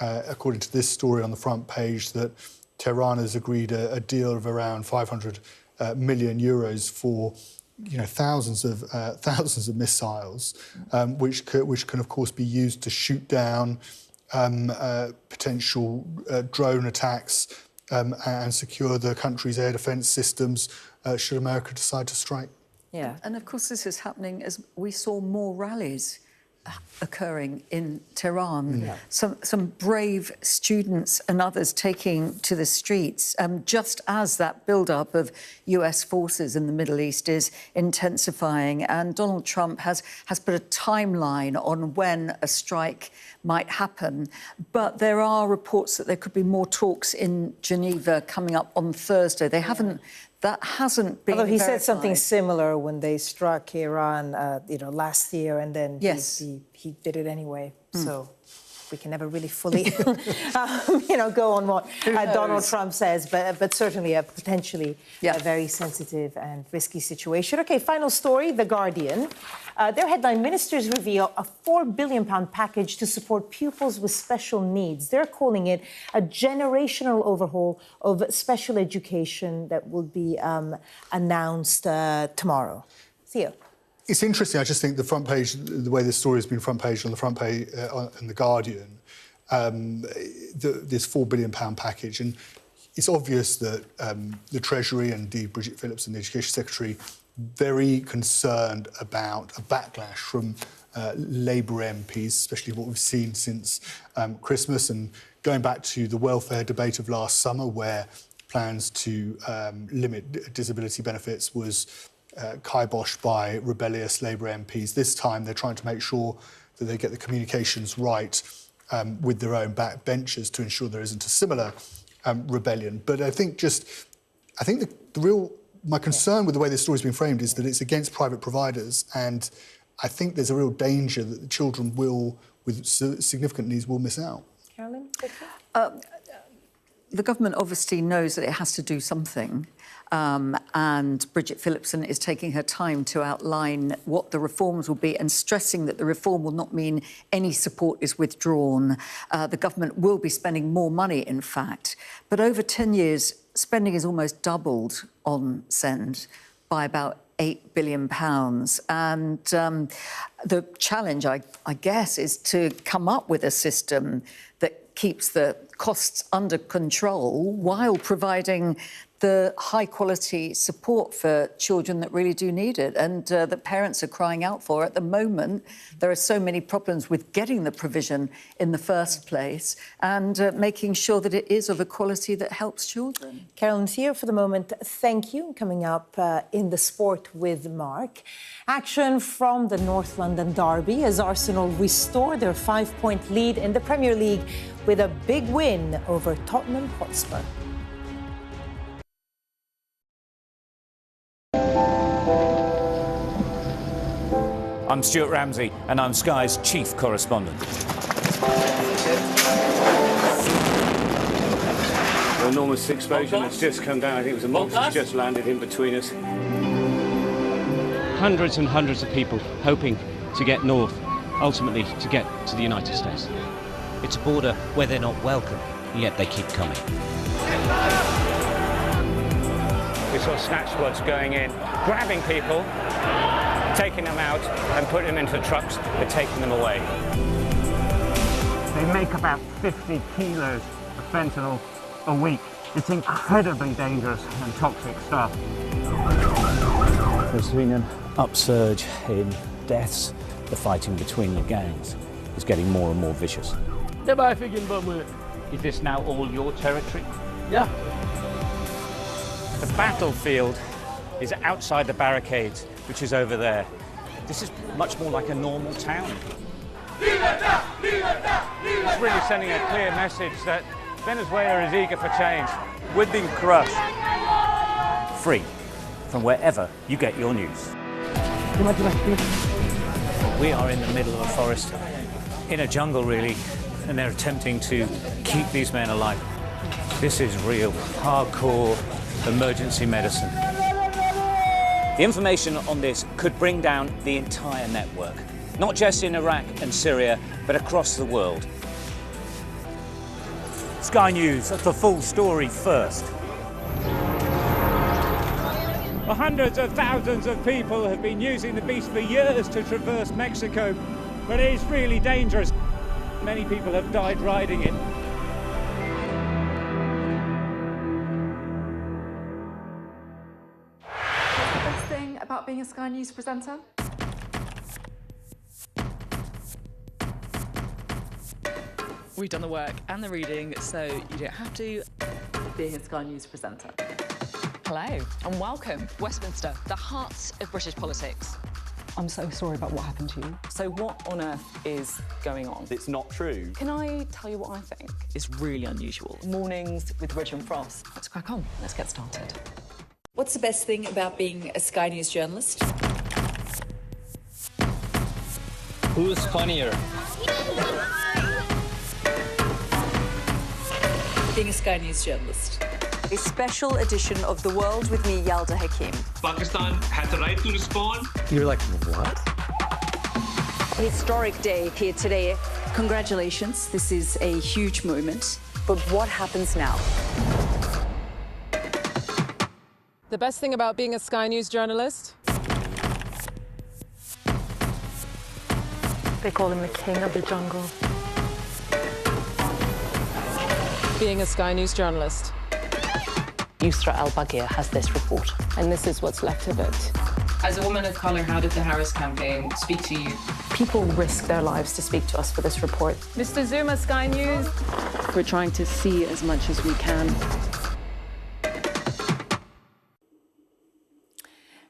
S3: according to this story on the front page, that Tehran has agreed a deal of around 500 million euros for thousands of missiles, which can of course be used to shoot down potential drone attacks and secure the country's air defence systems should America decide to strike.
S2: Yeah, and of course this is happening as we saw more rallies occurring in Tehran. Yeah. Some brave students and others taking to the streets, just as that build-up of US forces in the Middle East is intensifying. And Donald Trump has put a timeline on when a strike might happen. But there are reports that there could be more talks in Geneva coming up on Thursday. They haven't. That hasn't been.
S1: Although he
S2: verified.
S1: said something similar when they struck Iran, last year, and then he did it anyway. So we can never really fully, go on what Donald Trump says, but certainly a potentially a very sensitive and risky situation. OK, final story, The Guardian. Their headline, ministers reveal a £4 billion package to support pupils with special needs. They're calling it a generational overhaul of special education that will be announced tomorrow. Theo.
S3: It's interesting. I just think the front page, the way this story has been front page on the front page in The Guardian, this £4 billion package. And it's obvious that the Treasury and indeed Bridget Phillips and the Education Secretary very concerned about a backlash from Labour MPs, especially what we've seen since Christmas, and going back to the welfare debate of last summer, where plans to limit disability benefits was kiboshed by rebellious Labour MPs. This time they're trying to make sure that they get the communications right with their own backbenchers to ensure there isn't a similar rebellion. But I think my concern with the way this story's been framed is that it's against private providers, and I think there's a real danger that the children with significant needs will miss out.
S1: Carolyn?
S2: The government obviously knows that it has to do something. And Bridget Phillipson is taking her time to outline what the reforms will be and stressing that the reform will not mean any support is withdrawn. The government will be spending more money, in fact. But over 10 years, spending is almost doubled on SEND by about £8 billion. And the challenge, I guess, is to come up with a system that keeps the costs under control while providing the high-quality support for children that really do need it and that parents are crying out for. At the moment, there are so many problems with getting the provision in the first place and making sure that it is of a quality that helps children.
S1: Carolyn Theo, for the moment, thank you. Coming up in the sport with Mark. Action from the North London derby as Arsenal restore their 5-point lead in the Premier League with a big win over Tottenham Hotspur.
S8: I'm Stuart Ramsey, and I'm Sky's chief correspondent.
S9: An enormous explosion has just come down. I think it was a monster's just landed in between us.
S20: Hundreds and hundreds of people hoping to get north, ultimately to get to the United States.
S17: It's a border where they're not welcome, yet they keep coming.
S9: We saw snatch squads going in, grabbing people, taking them out and putting them into trucks and taking them away.
S10: They make about 50 kilos of fentanyl a week. It's incredibly dangerous and toxic stuff.
S17: There's been an upsurge in deaths. The fighting between the gangs is getting more and more vicious.
S9: Is this now all your territory?
S10: Yeah.
S9: The battlefield is outside the barricades, which is over there. This is much more like a normal town. It's really sending a clear message that Venezuela is eager for change. We've been crushed.
S8: Free from wherever you get your news. We are in the middle of a forest, in a jungle really, and they're attempting to keep these men alive. This is real, hardcore emergency medicine. The information on this could bring down the entire network, not just in Iraq and Syria, but across the world. Sky News, the full story first.
S9: Hundreds of thousands of people have been using the beast for years to traverse Mexico, but it is really dangerous. Many people have died riding it.
S5: What's the best thing about being a Sky News presenter?
S6: We've done the work and the reading, so you don't have to.
S5: Being a Sky News presenter.
S6: Hello and welcome. Westminster, the heart of British politics.
S23: I'm so sorry about what happened to you.
S5: So what on earth is going on?
S24: It's not true.
S5: Can I tell you what I think?
S6: It's really unusual.
S5: Mornings with Richard Frost.
S6: Let's crack on. Let's get started.
S25: What's the best thing about being a Sky News journalist?
S20: Who's funnier?
S25: Being a Sky News journalist. A special edition of The World with me, Yalda Hakim.
S26: Pakistan has the right to respond.
S20: You're like, what?
S25: A historic day here today. Congratulations, this is a huge moment. But what happens now?
S27: The best thing about being a Sky News journalist?
S28: They call him the king of the jungle.
S27: Being a Sky News journalist.
S28: Yusra Al-Baghir has this report. And this is what's left of it.
S6: As a woman of colour, how did the Harris campaign speak to you?
S28: People risk their lives to speak to us for this report.
S27: Mr. Zuma, Sky News.
S28: We're trying to see as much as we can.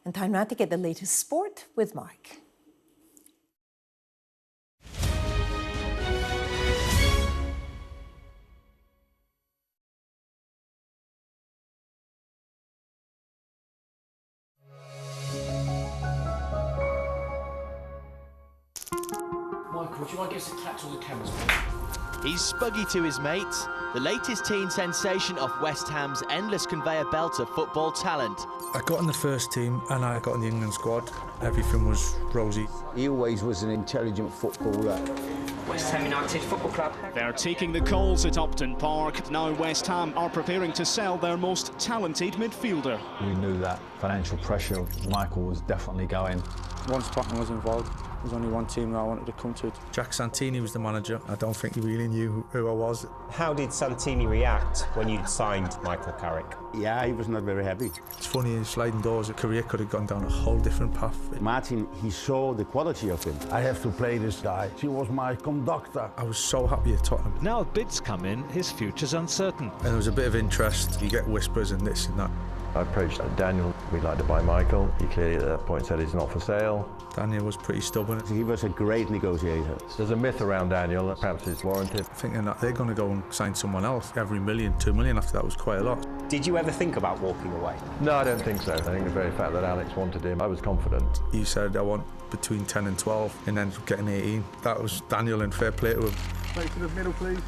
S1: And time now to get the latest sport with Mark.
S29: Michael, do you want to give us a clap to all the cameras?
S30: He's spuggy to his mates, the latest teen sensation of West Ham's endless conveyor belt of football talent.
S31: I got in the first team and I got in the England squad. Everything was rosy.
S32: He always was an intelligent footballer.
S29: West Ham United Football Club.
S33: They're taking the calls at Upton Park. Now West Ham are preparing to sell their most talented midfielder.
S34: We knew that financial pressure Michael was definitely going.
S31: Once Tottenham was involved, there was only one team that I wanted to come to. Jack Santini was the manager. I don't think he really knew who I was.
S4: How did Santini react when you signed Michael Carrick?
S32: Yeah, he was not very happy.
S31: It's funny, in sliding doors, a career could have gone down a whole different path.
S32: Martin, he saw the quality of him. I have to play this guy. He was my conductor.
S31: I was so happy at Tottenham.
S7: Now bids come in, his future's uncertain.
S31: And there was a bit of interest. You get whispers and this and that.
S11: I approached Daniel. We'd like to buy Michael. He clearly at that point said he's not for sale.
S31: Daniel was pretty stubborn.
S32: He was a great negotiator.
S11: There's a myth around Daniel that perhaps it's warranted.
S31: Thinking that they're going to go and sign someone else. Every million, 2 million after that was quite a lot.
S4: Did you ever think about walking away?
S11: No, I don't think so. I think the very fact that Alex wanted him, I was confident.
S31: He said, I want between 10 and 12, and ended up getting 18. That was Daniel, and fair play to him.
S32: Right to the middle, please.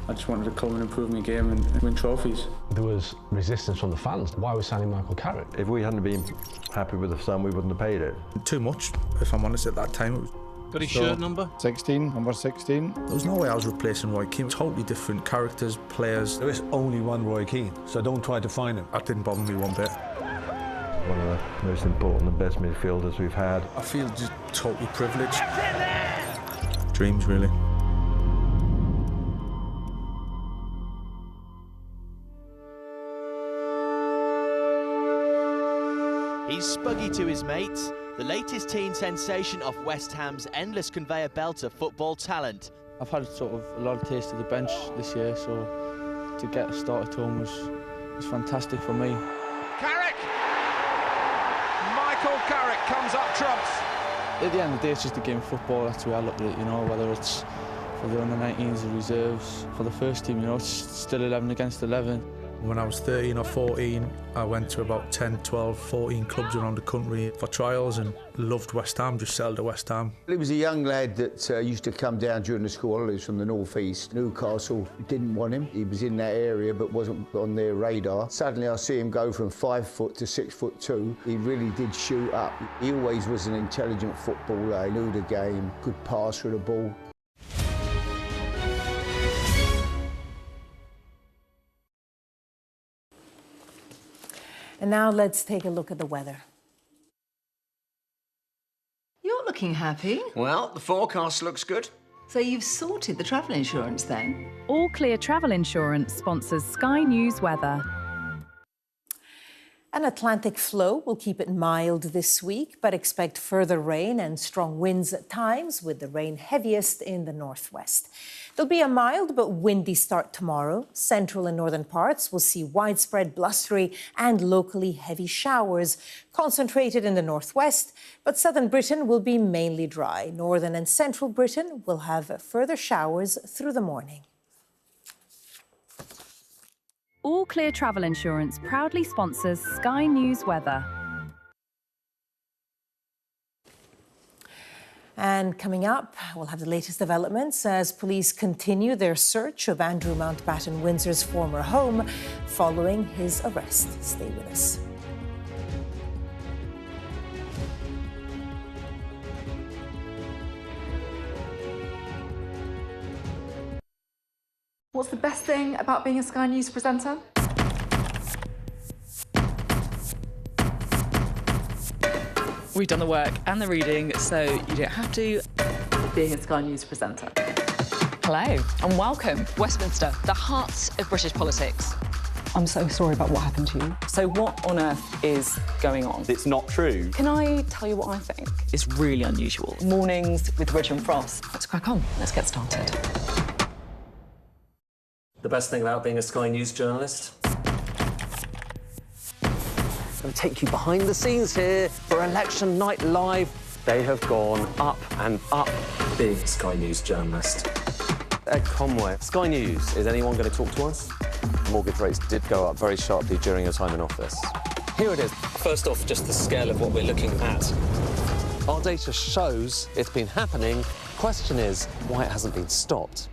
S31: I just wanted to come and improve my game and win trophies.
S12: There was resistance from the fans. Why was signing Michael Carrick?
S11: If we hadn't been happy with the sum, we wouldn't have paid it.
S31: Too much, if I'm honest, at that time. It was
S7: Got his shirt number?
S31: 16, number 16. There was no way I was replacing Roy Keane. Totally different characters, players.
S32: There is only one Roy Keane, so don't try to find him.
S31: That didn't bother me one bit.
S11: One of the most important and best midfielders we've had.
S31: I feel just totally privileged. Dreams, really.
S30: He's spuggy to his mates, the latest teen sensation of West Ham's endless conveyor belt of football talent.
S31: I've had sort of a lot of taste of the bench this year, so to get a start at home was fantastic for me.
S33: Carrick! Michael Carrick comes up trumps.
S31: At the end of the day, it's just a game of football. That's the way I look at it, you know, whether it's for the under-19s, the reserves, for the first team, you know, it's still 11 against 11. When I was 13 or 14, I went to about 10, 12, 14 clubs around the country for trials and loved West Ham, just settled at West Ham.
S32: He was a young lad that used to come down during the school holidays from the North East. Newcastle didn't want him. He was in that area but wasn't on their radar. Suddenly I see him go from 5 foot to 6'2". He really did shoot up. He always was an intelligent footballer. He knew the game, could pass through the ball.
S1: And now let's take a look at the weather.
S13: You're looking happy.
S14: Well, the forecast looks good.
S13: So you've sorted the travel insurance then?
S15: All Clear Travel Insurance sponsors Sky News Weather.
S1: An Atlantic flow will keep it mild this week, but expect further rain and strong winds at times, with the rain heaviest in the northwest. There'll be a mild but windy start tomorrow. Central and northern parts will see widespread blustery and locally heavy showers, concentrated in the northwest, but southern Britain will be mainly dry. Northern and central Britain will have further showers through the morning.
S15: All Clear Travel Insurance proudly sponsors Sky News Weather.
S1: And coming up, we'll have the latest developments as police continue their search of Andrew Mountbatten-Windsor's former home following his arrest. Stay with us.
S6: What's the best thing about being a Sky News presenter? We've done the work and the reading, so you don't have to. Being a Sky News presenter.
S28: Hello and welcome. Westminster, the heart of British politics.
S23: I'm so sorry about what happened to you.
S5: So what on earth is going on?
S16: It's not true.
S5: Can I tell you what I think? It's really unusual. Mornings with Richard Frost.
S28: Let's crack on. Let's get started.
S18: The best thing about being a Sky News journalist? I'm going to take you behind the scenes here for Election Night Live. They have gone up and up. Being a Sky News journalist. Ed Conway, Sky News, is anyone going to talk to us? Mortgage rates did go up very sharply during your time in office. Here it is. First off, just the scale of what we're looking at. Our data shows it's been happening. Question is, why it hasn't been stopped.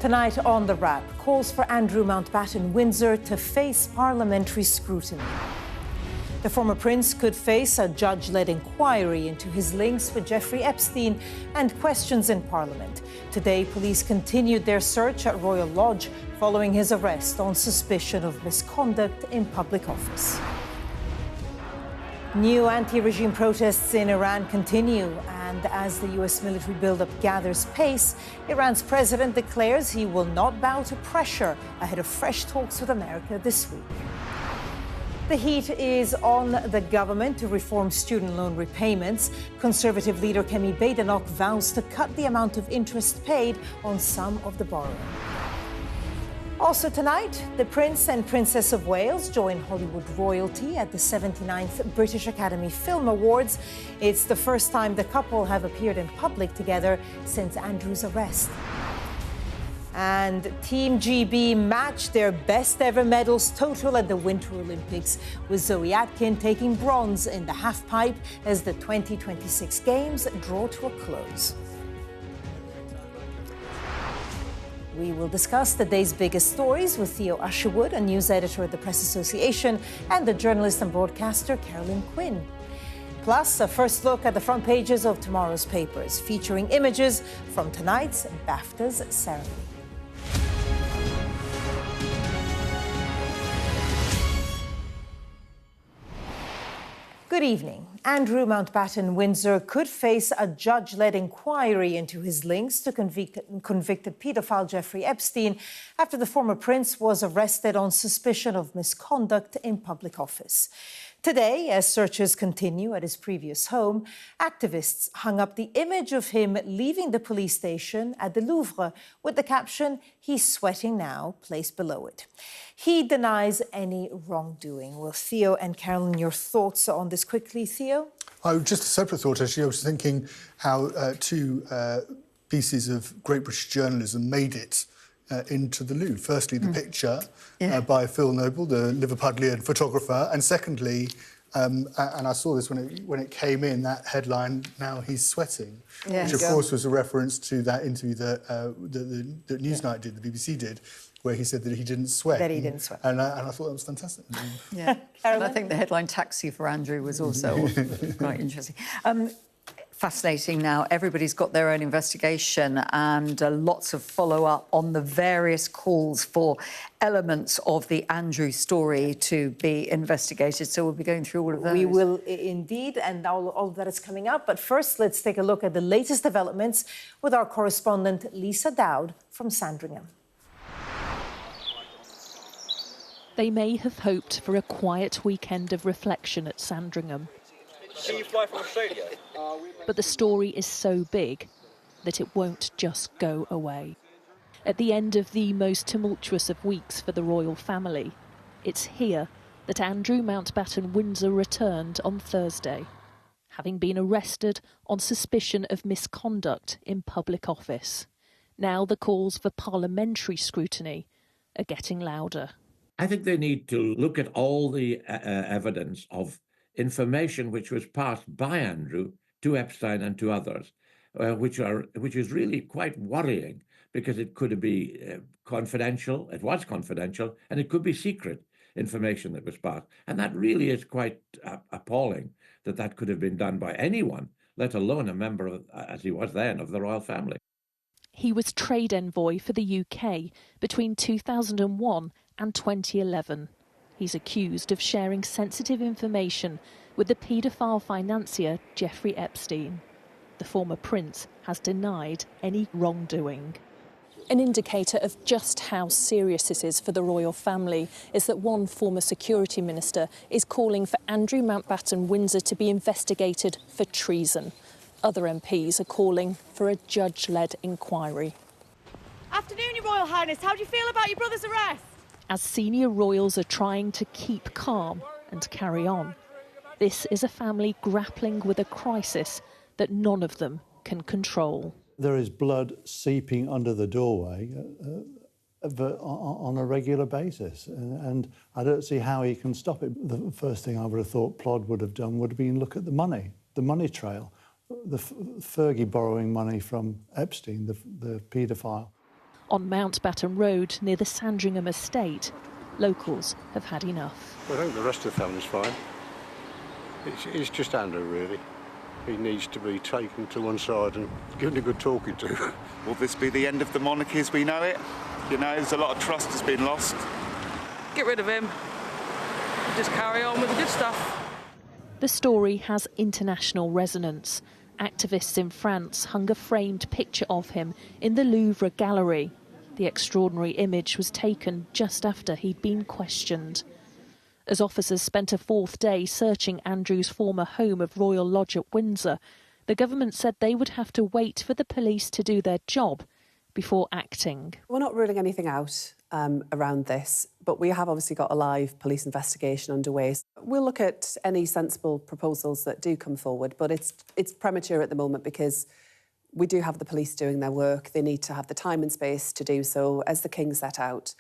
S1: Tonight on The Wrap, calls for Andrew Mountbatten Windsor to face parliamentary scrutiny. The former prince could face a judge-led inquiry into his links with Jeffrey Epstein and questions in Parliament. Today, police continued their search at Royal Lodge following his arrest on suspicion of misconduct in public office. New anti-regime protests in Iran continue, and as the U.S. military buildup gathers pace, Iran's president declares he will not bow to pressure ahead of fresh talks with America this week. The heat is on the government to reform student loan repayments. Conservative leader Kemi Badenoch vows to cut the amount of interest paid on some of the borrowing. Also tonight, the Prince and Princess of Wales join Hollywood royalty at the 79th British Academy Film Awards. It's the first time the couple have appeared in public together since Andrew's arrest. And Team GB matched their best ever medals total at the Winter Olympics, with Zoe Atkin taking bronze in the halfpipe as the 2026 Games draw to a close. We will discuss the day's biggest stories with Theo Usherwood, a news editor at the Press Association, and the journalist and broadcaster Carolyn Quinn. Plus, a first look at the front pages of tomorrow's papers, featuring images from tonight's BAFTA's ceremony. Good evening. Andrew Mountbatten Windsor could face a judge-led inquiry into his links to convicted paedophile Jeffrey Epstein after the former prince was arrested on suspicion of misconduct in public office. Today, as searches continue at his previous home, activists hung up the image of him leaving the police station at the Louvre with the caption, "He's sweating now," placed below it. He denies any wrongdoing. Well, Theo and Carolyn, your thoughts on this quickly, Theo?
S2: Oh, just a separate thought, actually. I was thinking how two pieces of great British journalism made it into the Louvre. Firstly, the picture by Phil Noble, the Liverpudlian photographer, and secondly, and I saw this when it came in, that headline, "Now he's sweating," which of course was a reference to that interview that Newsnight did, the BBC did, where he said that he didn't sweat.
S1: That he didn't sweat.
S2: And I thought that was fantastic.
S3: Yeah. And I think the headline "Taxi for Andrew" was also quite interesting. Fascinating now. Everybody's got their own investigation and lots of follow-up on the various calls for elements of the Andrew story to be investigated. So we'll be going through all of those.
S1: We will indeed, and all of that is coming up. But first, let's take a look at the latest developments with our correspondent Lisa Dowd from Sandringham.
S8: They may have hoped for a quiet weekend of reflection at Sandringham.
S9: Do you fly from Australia?
S8: But the story is so big that it won't just go away. At the end of the most tumultuous of weeks for the royal family, it's here that Andrew Mountbatten Windsor returned on Thursday, having been arrested on suspicion of misconduct in public office. Now the calls for parliamentary scrutiny are getting louder.
S10: I think they need to look at all the evidence of information which was passed by Andrew to Epstein and to others, which is really quite worrying because it could be confidential, it was confidential, and it could be secret information that was passed. And that really is quite appalling that could have been done by anyone, let alone a member, of, as he was then, of the royal family.
S8: He was trade envoy for the UK between 2001 and 2011. He's accused of sharing sensitive information with the paedophile financier Jeffrey Epstein. The former prince has denied any wrongdoing. An indicator of just how serious this is for the royal family is that one former security minister is calling for Andrew Mountbatten Windsor to be investigated for treason. Other MPs are calling for a judge-led inquiry.
S16: Afternoon, Your Royal Highness. How do you feel about your brother's arrest?
S8: As senior royals are trying to keep calm and carry on, this is a family grappling with a crisis that none of them can control.
S17: There is blood seeping under the doorway on a regular basis, and I don't see how he can stop it. The first thing I would have thought Plod would have done would have been look at the money trail. The Fergie borrowing money from Epstein, the paedophile.
S8: On Mountbatten Road, near the Sandringham estate, locals have had enough.
S4: Well, I think the rest of the family's fine. It's just Andrew, really. He needs to be taken to one side and given a good talking to.
S7: Will this be the end of the monarchy as we know it? You know, there's a lot of trust has been lost.
S6: Get rid of him. Just carry on with the good stuff.
S8: The story has international resonance. Activists in France hung a framed picture of him in the Louvre gallery. The extraordinary image was taken just after he'd been questioned. As officers spent a fourth day searching Andrew's former home of Royal Lodge at Windsor, the government said they would have to wait for the police to do their job before acting.
S11: We're not ruling anything out around this, but we have obviously got a live police investigation underway. We'll look at any sensible proposals that do come forward, but it's premature at the moment because we do have the police doing their work. They need to have the time and space to do so. As the King set out,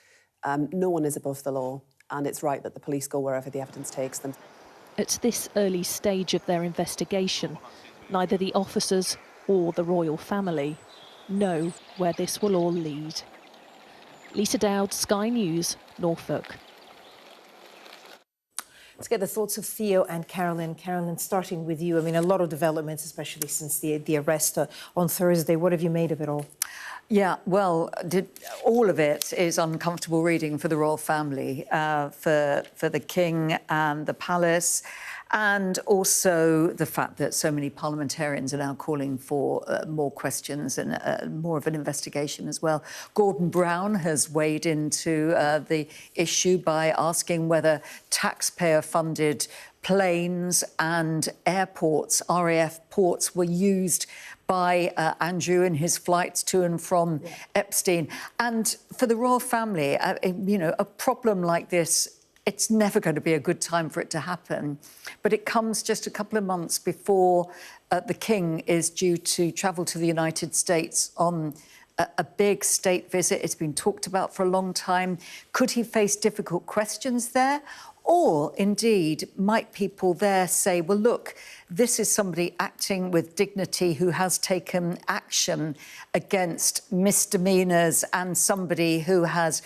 S11: no one is above the law, and it's right that the police go wherever the evidence takes them.
S8: At this early stage of their investigation, neither the officers or the royal family know where this will all lead. Lisa Dowd, Sky News, Norfolk.
S1: Let's get the thoughts of Theo and Carolyn. Carolyn, starting with you. I mean, a lot of developments, especially since the arrest on Thursday. What have you made of it all?
S3: Yeah, well, all of it is uncomfortable reading for the royal family, for the King and the palace, and also the fact that so many parliamentarians are now calling for more questions and more of an investigation as well. Gordon Brown has weighed into the issue by asking whether taxpayer-funded planes and airports, RAF ports, were used by Andrew in his flights to and from Epstein. And for the royal family, you know, a problem like this, it's never going to be a good time for it to happen. But it comes just a couple of months before the King is due to travel to the United States on a big state visit. It's been talked about for a long time. Could he face difficult questions there? Or, indeed, might people there say, well, look, this is somebody acting with dignity who has taken action against misdemeanours and somebody who has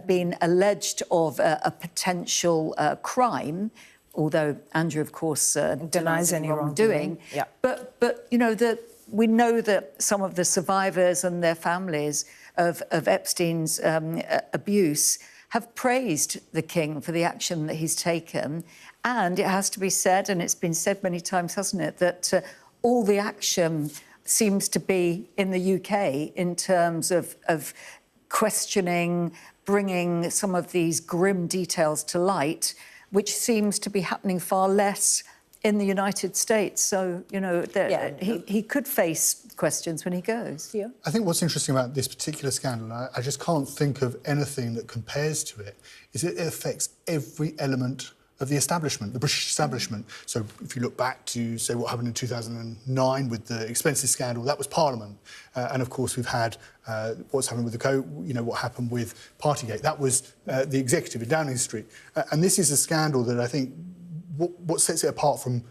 S3: been alleged of a potential crime, although Andrew, of course, denies any wrongdoing.
S1: Yeah.
S3: But you know, we know that some of the survivors and their families of Epstein's abuse have praised the King for the action that he's taken. And it has to be said, and it's been said many times, hasn't it, that all the action seems to be in the UK in terms of questioning, bringing some of these grim details to light, which seems to be happening far less in the United States. So, you know, he could face questions when he goes.
S1: Yeah.
S2: I think what's interesting about this particular scandal, and I just can't think of anything that compares to it, is it affects every element of the establishment, the British establishment. So if you look back to, say, what happened in 2009 with the expenses scandal, that was Parliament. And, of course, we've had what's happened with what happened with Partygate. That was the executive in Downing Street. And this is a scandal that I think what sets it apart from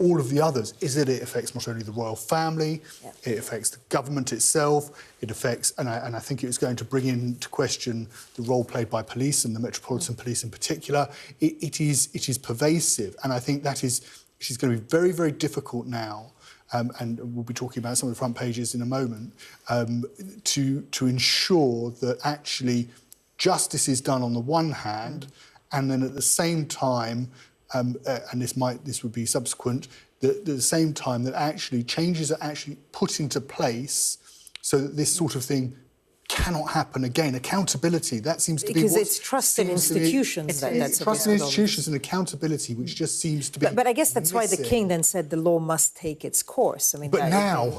S2: all of the others is that it affects not only the royal family, it affects the government itself, it affects, and I think it was going to bring into question the role played by police and the Metropolitan Police in particular. It is pervasive, and I think it is going to be very, very difficult now, and we'll be talking about some of the front pages in a moment, to ensure that actually justice is done on the one hand, and then at the same time, and this would be subsequent, at the same time that actually changes are actually put into place so that this sort of thing cannot happen again. Accountability, that seems to be
S1: because it's trust in institutions.
S2: It's trust in institutions and accountability, which just seems to be.
S1: But I guess that's why the King then said the law must take its course. I mean,
S2: but now,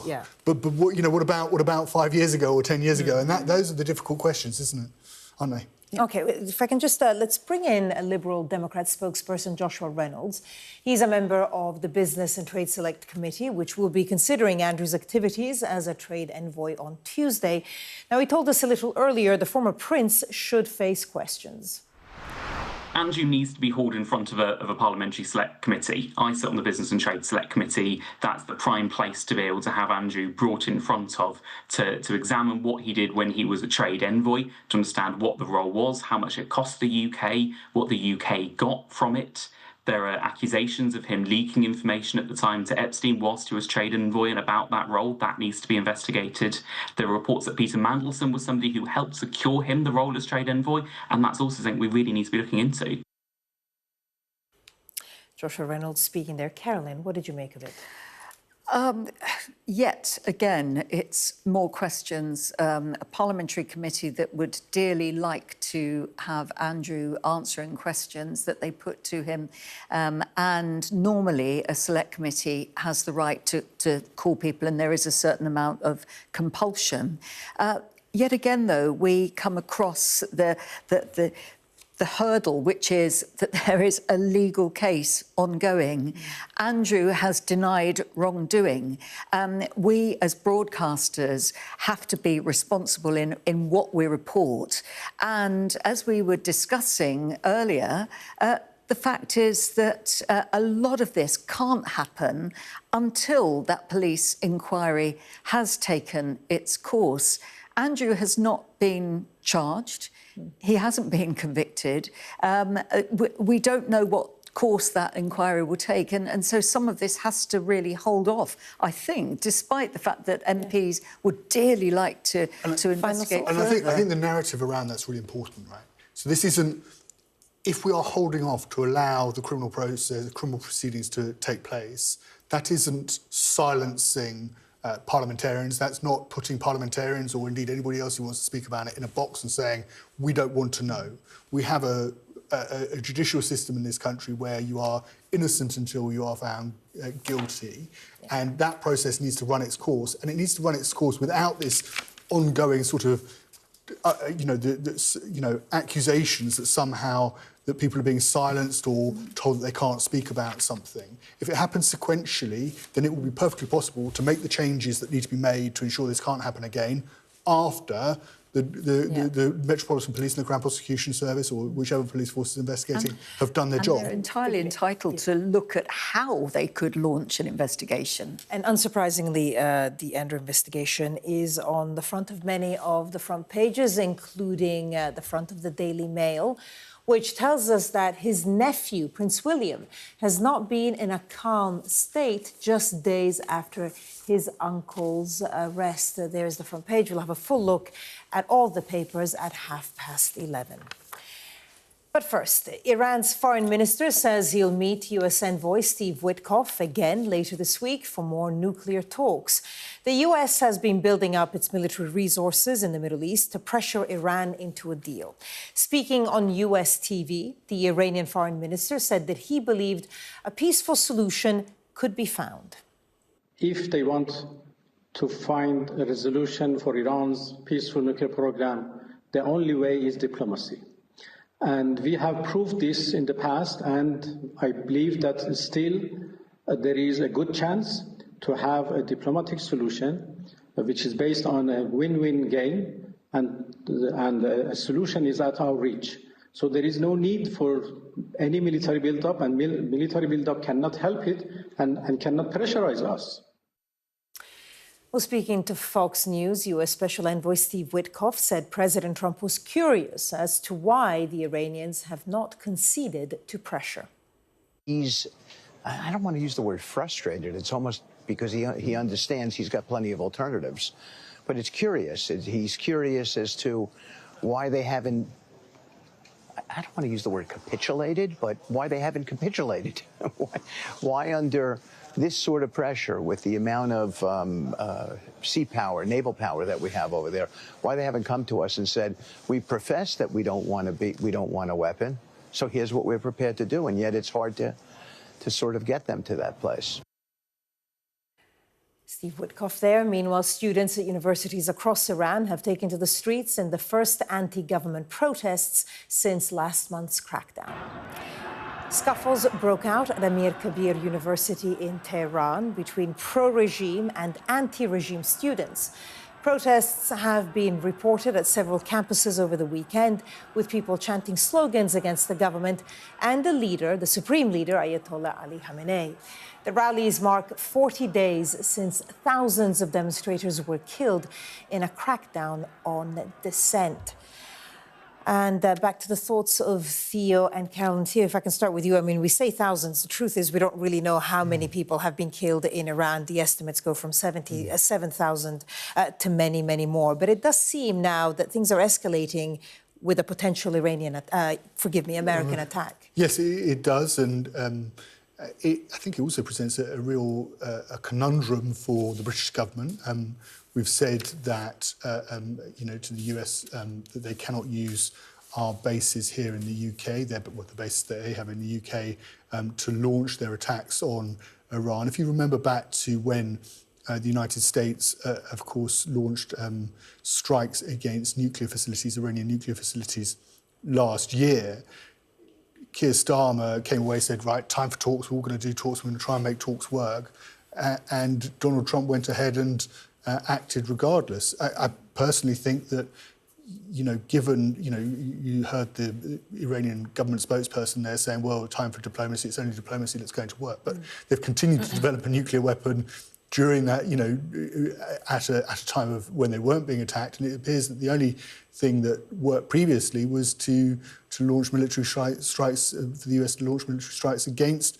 S2: but what about 5 years ago or 10 years ago? And those are the difficult questions, isn't it? Aren't they?
S1: OK, if I can just, let's bring in a Liberal Democrat spokesperson, Joshua Reynolds. He's a member of the Business and Trade Select Committee, which will be considering Andrew's activities as a trade envoy on Tuesday. Now, he told us a little earlier the former prince should face questions.
S12: Andrew needs to be hauled in front of a parliamentary select committee. I sit on the Business and Trade Select Committee. That's the prime place to be able to have Andrew brought in front of to examine what he did when he was a trade envoy, to understand what the role was, how much it cost the UK, what the UK got from it. There are accusations of him leaking information at the time to Epstein whilst he was trade envoy, and about that role, that needs to be investigated. There are reports that Peter Mandelson was somebody who helped secure him the role as trade envoy, and that's also something we really need to be looking into.
S1: Joshua Reynolds speaking there. Carolyn, what did you make of it?
S3: Yet again, it's more questions. A parliamentary committee that would dearly like to have Andrew answering questions that they put to him. And normally a select committee has the right to call people, and there is a certain amount of compulsion. Yet again, though, we come across the hurdle, which is that there is a legal case ongoing. Andrew has denied wrongdoing. We, as broadcasters, have to be responsible in what we report. And as we were discussing earlier, the fact is that a lot of this can't happen until that police inquiry has taken its course. Andrew has not been charged. He hasn't been convicted. We don't know what course that inquiry will take, and so some of this has to really hold off, I think, despite the fact that MPs would dearly like to investigate
S2: and
S3: further.
S2: I think the narrative around that's really important, right? So this isn't, if we are holding off to allow the criminal process, criminal proceedings to take place, that isn't silencing parliamentarians. That's not putting parliamentarians or indeed anybody else who wants to speak about it in a box and saying, we don't want to know. We have a judicial system in this country where you are innocent until you are found guilty. Yeah. And that process needs to run its course. And it needs to run its course without this ongoing sort of, accusations that somehow that people are being silenced or told that they can't speak about something. If it happens sequentially, then it will be perfectly possible to make the changes that need to be made to ensure this can't happen again after the Metropolitan Police and the Crown Prosecution Service or whichever police force is investigating have done their job.
S3: They're entirely entitled to look at how they could launch an investigation.
S1: And unsurprisingly, the Andrew investigation is on the front of many of the front pages, including the front of the Daily Mail, which tells us that his nephew, Prince William, has not been in a calm state just days after his uncle's arrest. There's the front page. We'll have a full look at all the papers at 11:30. But first, Iran's foreign minister says he'll meet US envoy Steve Witkoff again later this week for more nuclear talks. The US has been building up its military resources in the Middle East to pressure Iran into a deal. Speaking on US TV, the Iranian foreign minister said that he believed a peaceful solution could be found.
S19: If they want to find a resolution for Iran's peaceful nuclear program, the only way is diplomacy. And we have proved this in the past, and I believe that still there is a good chance to have a diplomatic solution which is based on a win-win game, and a solution is at our reach. So there is no need for any military build-up, and military build-up cannot help it and cannot pressurize us.
S1: Well, speaking to Fox News, US Special Envoy Steve Witkoff said President Trump was curious as to why the Iranians have not conceded to pressure.
S20: I don't want to use the word frustrated. It's almost because he understands he's got plenty of alternatives. But it's curious. He's curious as to why they haven't, I don't want to use the word capitulated, but why they haven't capitulated. Why under this sort of pressure, with the amount of sea power, naval power that we have over there, why they haven't come to us and said, we profess that we don't want a weapon, so here's what we're prepared to do. And yet it's hard to sort of get them to that place.
S1: Steve Witkoff there. Meanwhile, students at universities across Iran have taken to the streets in the first anti-government protests since last month's crackdown. Scuffles broke out at Amir Kabir University in Tehran between pro-regime and anti-regime students. Protests have been reported at several campuses over the weekend, with people chanting slogans against the government and the leader, the supreme leader, Ayatollah Ali Khamenei. The rallies mark 40 days since thousands of demonstrators were killed in a crackdown on dissent. And back to the thoughts of Theo and Carolyn. Theo, if I can start with you. I mean, we say thousands. The truth is we don't really know how many people have been killed in Iran. The estimates go from 7,000 to many, many more. But it does seem now that things are escalating with a potential American attack.
S2: Yes, it does. And I think it also presents a real conundrum for the British government. We've said that, to the US, that they cannot use our bases here in the UK, the bases that they have in the UK, to launch their attacks on Iran. If you remember back to when the United States, of course, launched strikes against nuclear facilities, Iranian nuclear facilities, last year, Keir Starmer came away and said, right, time for talks, we're all going to do talks, we're going to try and make talks work. And Donald Trump went ahead and acted regardless. I personally think that, given, you heard the Iranian government spokesperson there saying, well, time for diplomacy, it's only diplomacy that's going to work. But they've continued to develop a nuclear weapon during that, at a time of when they weren't being attacked. And it appears that the only thing that worked previously was to launch military strikes, for the US to launch military strikes against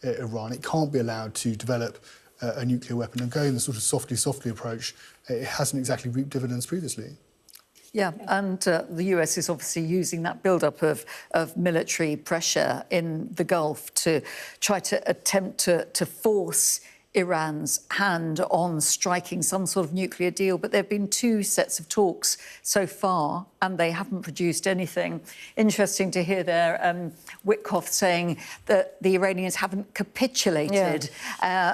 S2: Iran. It can't be allowed to develop a nuclear weapon, and going the sort of softly approach, it hasn't exactly reaped dividends previously.
S3: Yeah, and the US is obviously using that build-up of military pressure in the Gulf to try to attempt to force Iran's hand on striking some sort of nuclear deal. But there have been two sets of talks so far, and they haven't produced anything. Interesting to hear there Witkoff saying that the Iranians haven't capitulated,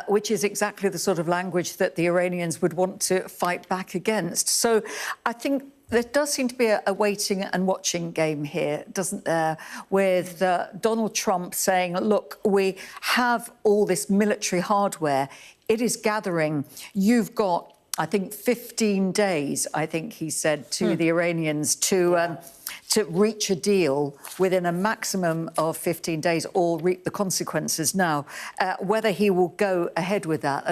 S3: which is exactly the sort of language that the Iranians would want to fight back against. So I think there does seem to be a waiting and watching game here, doesn't there, with Donald Trump saying, look, we have all this military hardware. It is gathering. You've got, I think, 15 days, I think he said, to the Iranians to reach a deal within a maximum of 15 days or reap the consequences. Now, whether he will go ahead with that,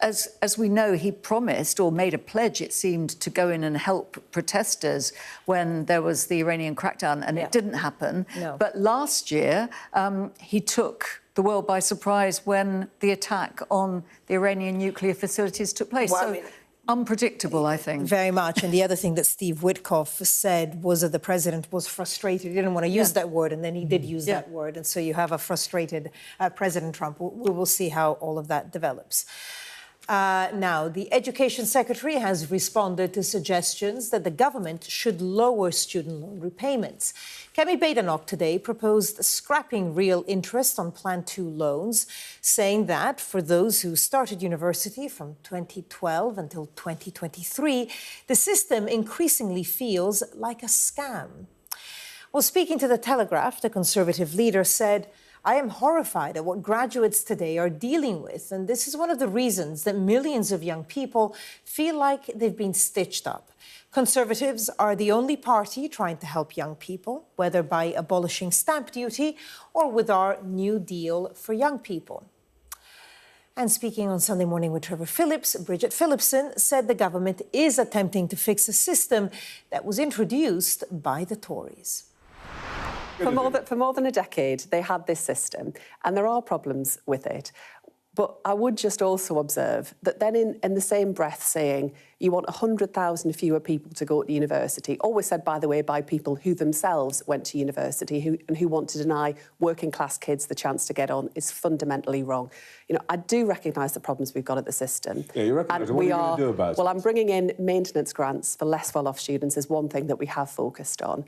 S3: as we know, he promised or made a pledge, it seemed, to go in and help protesters when there was the Iranian crackdown, and it didn't happen. No. But last year, he took the world by surprise when the attack on the Iranian nuclear facilities took place. Well, unpredictable, I think. Very much. And the other thing that Steve Witkoff said was that the president was frustrated. He didn't want to use that word, and then he did use that word. And so you have a frustrated President Trump. We will see how all of that develops. Now, the Education Secretary has responded to suggestions that the government should lower student loan repayments. Kemi Badenoch today proposed scrapping real interest on Plan 2 loans, saying that for those who started university from 2012 until 2023, the system increasingly feels like a scam. Well, speaking to The Telegraph, the Conservative leader said, I am horrified at what graduates today are dealing with, and this is one of the reasons that millions of young people feel like they've been stitched up. Conservatives are the only party trying to help young people, whether by abolishing stamp duty or with our New Deal for young people. And speaking on Sunday Morning with Trevor Phillips, Bridget Phillipson said the government is attempting to fix a system that was introduced by the Tories.
S11: For more than a decade, they had this system, and there are problems with it. But I would just also observe that then in the same breath saying you want 100,000 fewer people to go to university, always said, by the way, by people who themselves went to university and who want to deny working class kids the chance to get on, is fundamentally wrong. I do recognise the problems we've got at the system.
S13: Yeah, you recognise. What are you going to do about it?
S11: Well, I'm bringing in maintenance grants for less well-off students is one thing that we have focused on.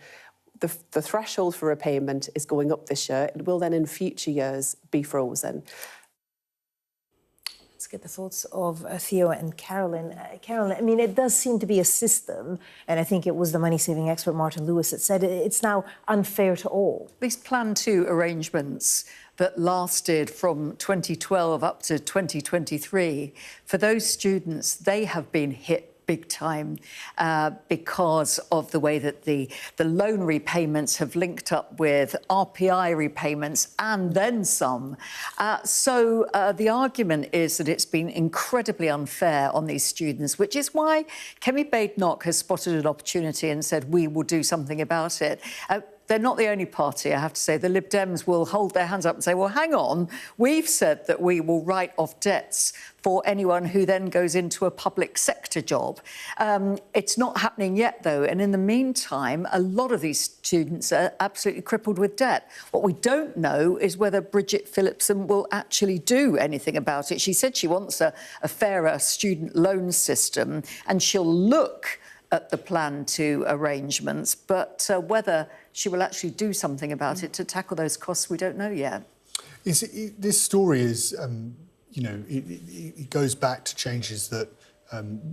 S11: The threshold for repayment is going up this year. It will then in future years be frozen.
S1: Let's get the thoughts of Theo and Carolyn. Carolyn, I mean, it does seem to be a system, and I think it was the money-saving expert Martin Lewis that said it's now unfair to all.
S3: These Plan 2 arrangements that lasted from 2012 up to 2023, for those students, they have been hit big time because of the way that the loan repayments have linked up with RPI repayments and then some. So the argument is that it's been incredibly unfair on these students, which is why Kemi Badenoch has spotted an opportunity and said, we will do something about it. They're not the only party, I have to say. The Lib Dems will hold their hands up and say, well, hang on, we've said that we will write off debts for anyone who then goes into a public sector job. It's not happening yet, though, and in the meantime, a lot of these students are absolutely crippled with debt. What we don't know is whether Bridget Phillipson will actually do anything about it. She said she wants a fairer student loan system, and she'll look at the plan to arrangements, but whether she will actually do something about it to tackle those costs, we don't know yet.
S2: This story is, you know, it goes back to changes that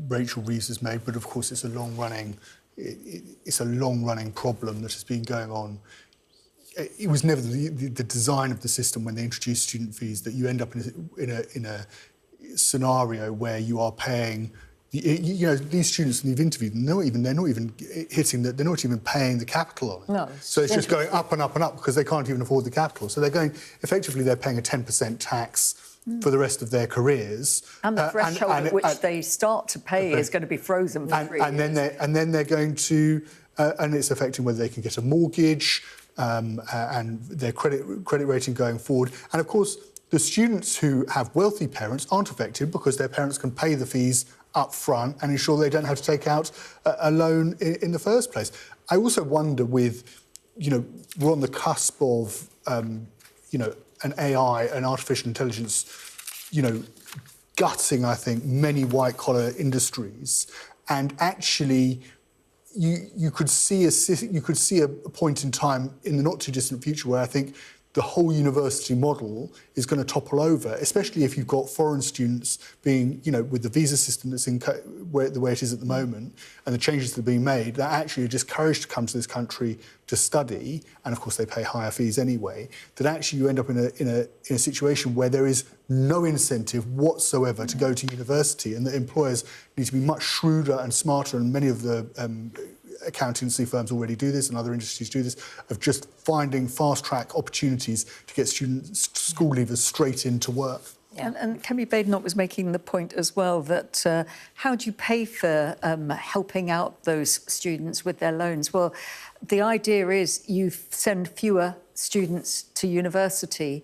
S2: Rachel Reeves has made, but of course it's a long-running problem that has been going on. It was never the design of the system when they introduced student fees that you end up in a scenario where you are paying. You know, these students, and you've interviewed them, they're not even hitting that, they're not even paying the capital on it.
S3: No.
S2: So it's just going up and up and up because they can't even afford the capital. So they're effectively they're paying a 10% tax for the rest of their careers.
S3: And the threshold at which they start to pay is going to be frozen for 3 years.
S2: And then they're going to, and it's affecting whether they can get a mortgage and their credit rating going forward. And of course, the students who have wealthy parents aren't affected because their parents can pay the fees up front and ensure they don't have to take out a loan in the first place. I also wonder you know, we're on the cusp of, you know, an AI, an artificial intelligence, you know, gutting, I think, many white-collar industries. And actually, you could see a point in time in the not-too-distant future where I think the whole university model is going to topple over, especially if you've got foreign students being, you know, with the visa system that's the way it is at the moment, and the changes that are being made, that actually are discouraged to come to this country to study, and of course they pay higher fees anyway, that actually you end up in a situation where there is no incentive whatsoever to go to university, and that employers need to be much shrewder and smarter, and many of the accountancy firms already do this and other industries do this, of just finding fast-track opportunities to get school leavers straight into work.
S3: Yeah. And Kemi Badenoch was making the point as well that how do you pay for helping out those students with their loans? Well, the idea is you send fewer students to university,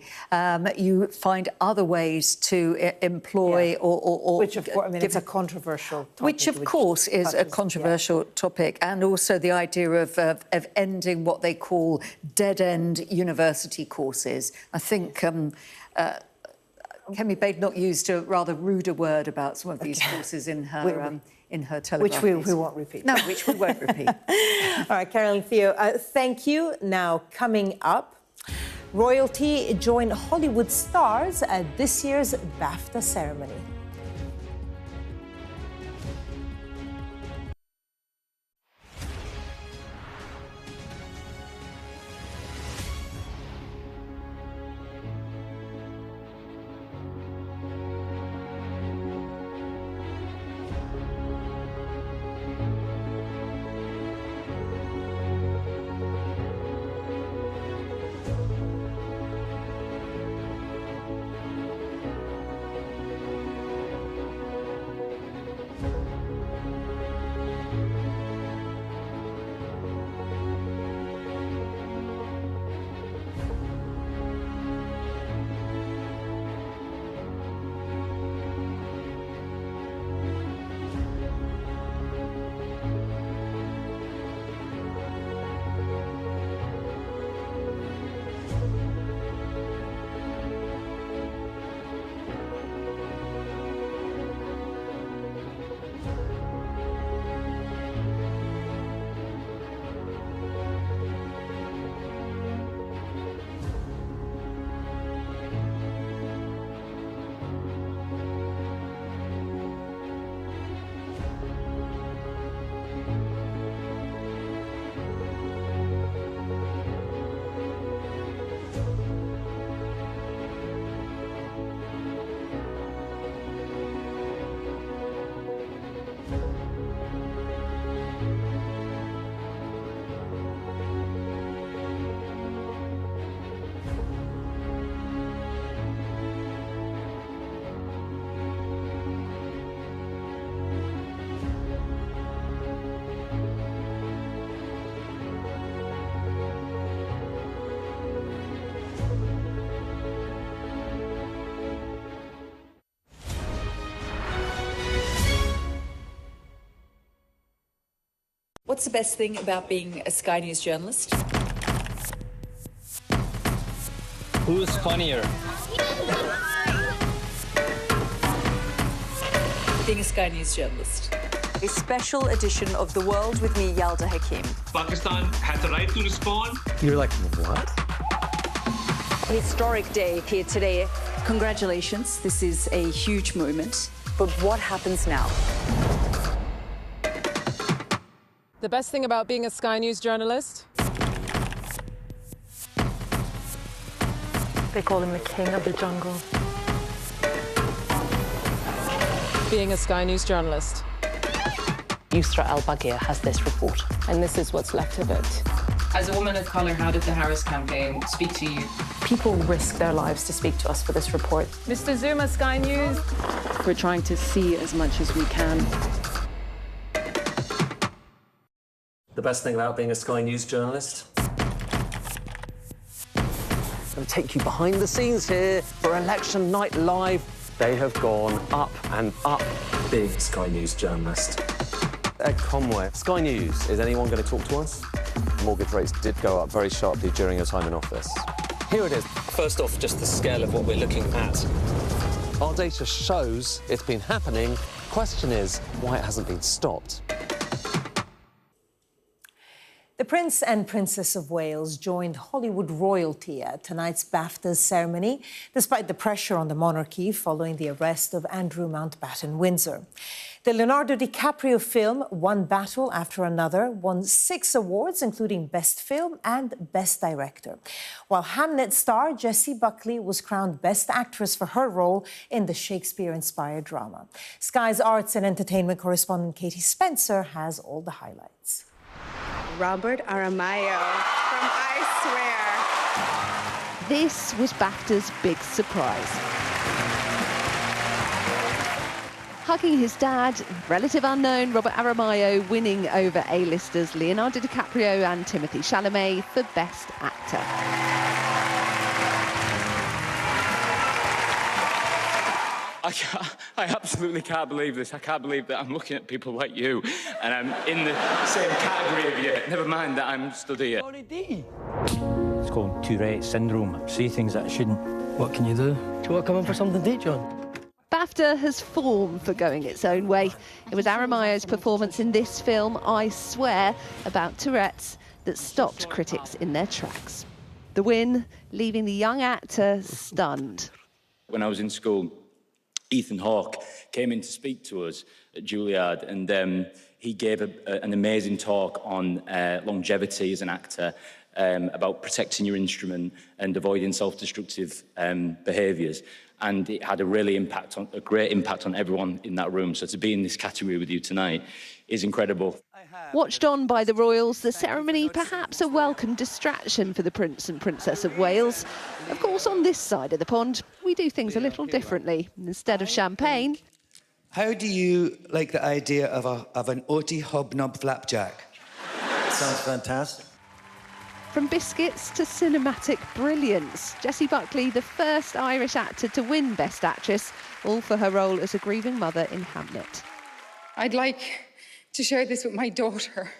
S3: you find other ways to employ or
S1: which, of course, I mean, it's a controversial topic.
S3: Which, of course, is a controversial topic, and also the idea of ending what they call dead-end university courses. I think Kemi Badenoch used a rather ruder word about some of these courses in her telegraph.
S1: Which we won't repeat.
S3: No, which we won't repeat.
S1: All right, Carolyn, Theo, thank you. Now, coming up, royalty join Hollywood stars at this year's BAFTA ceremony.
S14: What's the best thing about being a Sky News journalist?
S9: Who's funnier?
S14: Being a Sky News journalist.
S15: A special edition of The World with me, Yalda Hakim.
S9: Pakistan had the right to respond.
S18: You're like, what?
S15: A historic day here today.
S14: Congratulations, this is a huge moment.
S15: But what happens now?
S21: The best thing about being a Sky News journalist?
S28: They call him the king of the jungle.
S21: Being a Sky News journalist.
S28: Yusra Al-Baghir has this report, and this is what's left of it.
S6: As a woman of colour, how did the Harris campaign speak to you?
S28: People risk their lives to speak to us for this report.
S21: Mr. Zuma, Sky News.
S28: We're trying to see as much as we can.
S18: The best thing about being a Sky News journalist? I'll take you behind the scenes here for Election Night Live. They have gone up and up. Being a Sky News journalist. Ed Conway, Sky News, is anyone going to talk to us? Mortgage rates did go up very sharply during your time in office. Here it is. First off, just the scale of what we're looking at. Our data shows it's been happening. Question is, why it hasn't been stopped.
S1: The Prince and Princess of Wales joined Hollywood royalty at tonight's BAFTA ceremony, despite the pressure on the monarchy following the arrest of Andrew Mountbatten Windsor. The Leonardo DiCaprio film, One Battle After Another, won 6 awards, including Best Film and Best Director, while Hamnet star Jessie Buckley was crowned Best Actress for her role in the Shakespeare-inspired drama. Sky's arts and entertainment correspondent Katie Spencer has all the highlights.
S22: Robert Aramayo from I Swear.
S8: This was BAFTA's big surprise. Hugging his dad, relative unknown Robert Aramayo winning over A-listers Leonardo DiCaprio and Timothée Chalamet for Best Actor.
S12: I absolutely can't believe this. I can't believe that I'm looking at people like you and I'm in the same category of you. Never mind that I'm stood here.
S9: It's called Tourette syndrome. Say things that I shouldn't. What can you do? Do you want to come in for something to eat, John?
S8: BAFTA has formed for going its own way. It was Aramayo's performance in this film, I Swear, about Tourette's, that stopped critics in their tracks. The win, leaving the young actor stunned.
S12: When I was in school, Ethan Hawke came in to speak to us at Juilliard, and he gave an amazing talk on longevity as an actor, about protecting your instrument and avoiding self-destructive behaviours. And it had a great impact on everyone in that room. So to be in this category with you tonight is incredible.
S8: Watched on by the royals, the ceremony perhaps a welcome distraction for the Prince and Princess of Wales. Of course, on this side of the pond, we do things a little differently. Instead of champagne...
S24: How do you like the idea of an Oaty Hobnob flapjack?
S9: Sounds fantastic.
S8: From biscuits to cinematic brilliance, Jessie Buckley, the first Irish actor to win Best Actress, all for her role as a grieving mother in Hamnet.
S25: I'd like to share this with my daughter,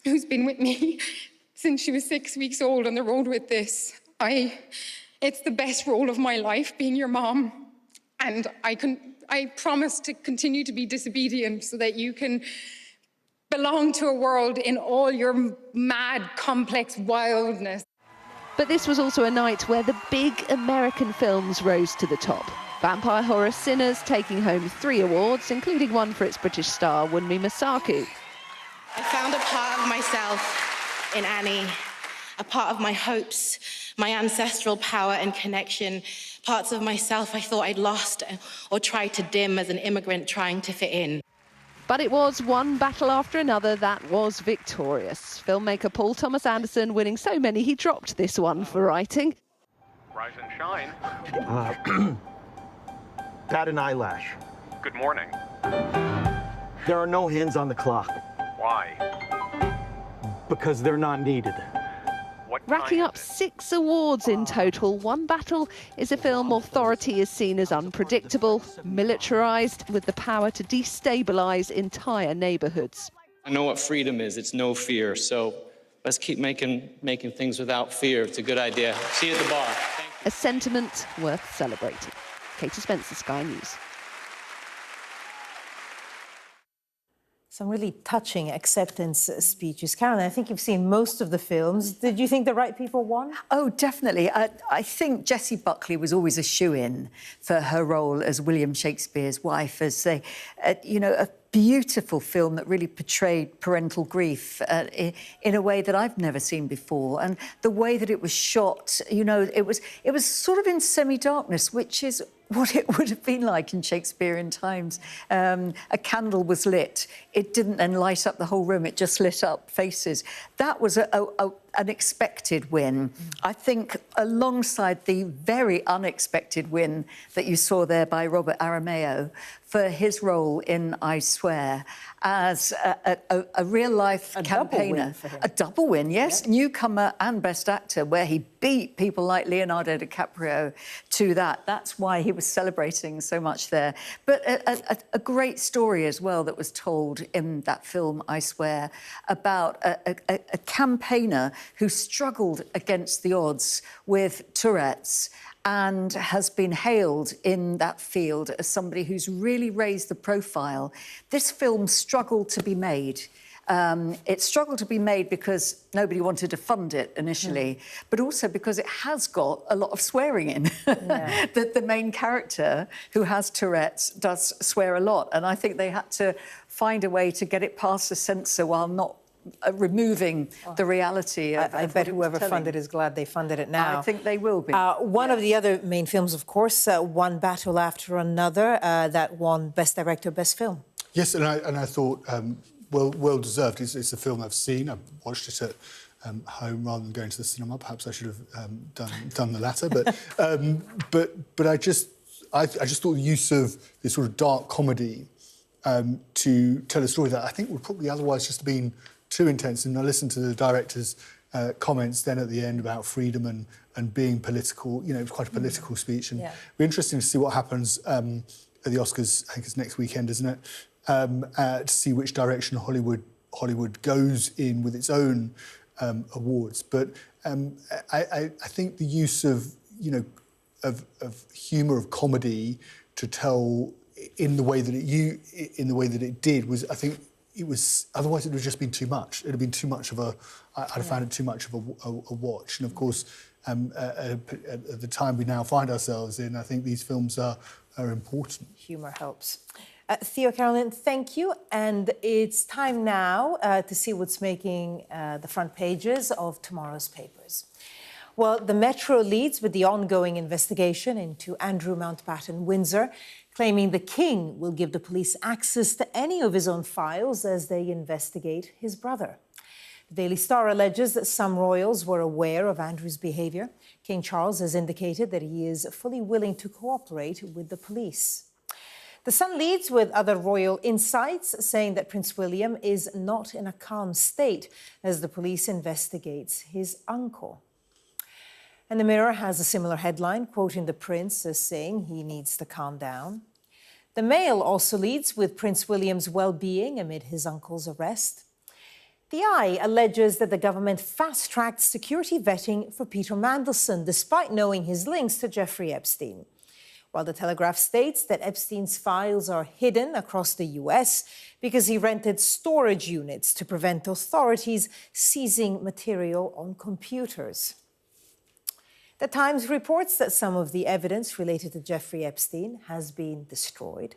S25: who's been with me since she was 6 weeks old on the road with this. It's the best role of my life, being your mom, and I promise to continue to be disobedient so that you can belong to a world in all your mad, complex wildness.
S8: But this was also a night where the big American films rose to the top. Vampire horror Sinners taking home 3 awards, including one for its British star, Wunmi Mosaku.
S22: I found a part of myself in Annie, a part of my hopes, my ancestral power and connection, parts of myself I thought I'd lost or tried to dim as an immigrant trying to fit in.
S8: But it was one battle after another that was victorious. Filmmaker Paul Thomas Anderson winning so many he dropped this one for writing.
S26: Rise and shine.
S9: Pat an eyelash.
S26: Good morning.
S9: There are no hands on the clock.
S26: Why?
S9: Because they're not needed.
S8: Racking up 6 awards in total, One Battle is a film authority is seen as unpredictable, militarised, with the power to destabilise entire neighbourhoods.
S4: I know what freedom is. It's no fear. So let's keep making things without fear. It's a good idea. See you at the bar.
S5: A sentiment worth celebrating. Katie Spencer, Sky News.
S1: Some really touching acceptance speeches. Caroline, I think you've seen most of the films. Did you think the right people won?
S3: Oh, definitely. I think Jessie Buckley was always a shoo-in for her role as William Shakespeare's wife, as a beautiful film that really portrayed parental grief in a way that I've never seen before. And the way that it was shot, it was sort of in semi-darkness, which is what it would have been like in Shakespearean times. A candle was lit. It didn't then light up the whole room. It just lit up faces. That was an expected win. I think alongside the very unexpected win that you saw there by Robert Aramayo for his role in I Swear as a real-life campaigner. A double win, yes. Yeah. Newcomer and Best Actor, where he beat people like Leonardo DiCaprio to that. That's why he was celebrating so much there. But a great story as well that was told in that film, I Swear, about a campaigner who struggled against the odds with Tourette's and has been hailed in that field as somebody who's really raised the profile. This film struggled to be made. It struggled to be made because nobody wanted to fund it initially, but also because it has got a lot of swearing in. Yeah. The main character, who has Tourette's, does swear a lot, and I think they had to find a way to get it past the censor while not removing the reality of
S1: I bet whoever funded is glad they funded it now.
S3: I think they will be.
S1: One of the other main films, of course, One Battle After Another, that won Best Director, Best Film.
S2: Yes, and I thought well deserved. It's a film I've seen. I've watched it at home rather than going to the cinema. Perhaps I should have done the latter. But I just thought the use of this sort of dark comedy to tell a story that I think would probably otherwise just have been too intense. And I listened to the director's comments then at the end about freedom and being political. It was quite a political speech. And it'll be interesting to see what happens at the Oscars. I think it's next weekend, isn't it? To see which direction Hollywood goes in with its own awards. But I think the use of humour, of comedy, to tell in the way that it did was, I think, it was, otherwise it would have just been too much. It would have been too much of I'd have found it too much of a watch. And of course, at the time we now find ourselves in, I think these films are important.
S1: Humour helps. Theo, Caroline, thank you. And it's time now to see what's making the front pages of tomorrow's papers. Well, the Metro leads with the ongoing investigation into Andrew Mountbatten Windsor, claiming the King will give the police access to any of his own files as they investigate his brother. The Daily Star alleges that some royals were aware of Andrew's behaviour. King Charles has indicated that he is fully willing to cooperate with the police. The Sun leads with other royal insights, saying that Prince William is not in a calm state as the police investigates his uncle. And the Mirror has a similar headline, quoting the Prince as saying he needs to calm down. The Mail also leads with Prince William's well-being amid his uncle's arrest. The Eye alleges that the government fast-tracked security vetting for Peter Mandelson, despite knowing his links to Jeffrey Epstein. While the Telegraph states that Epstein's files are hidden across the US because he rented storage units to prevent authorities seizing material on computers. The Times reports that some of the evidence related to Jeffrey Epstein has been destroyed.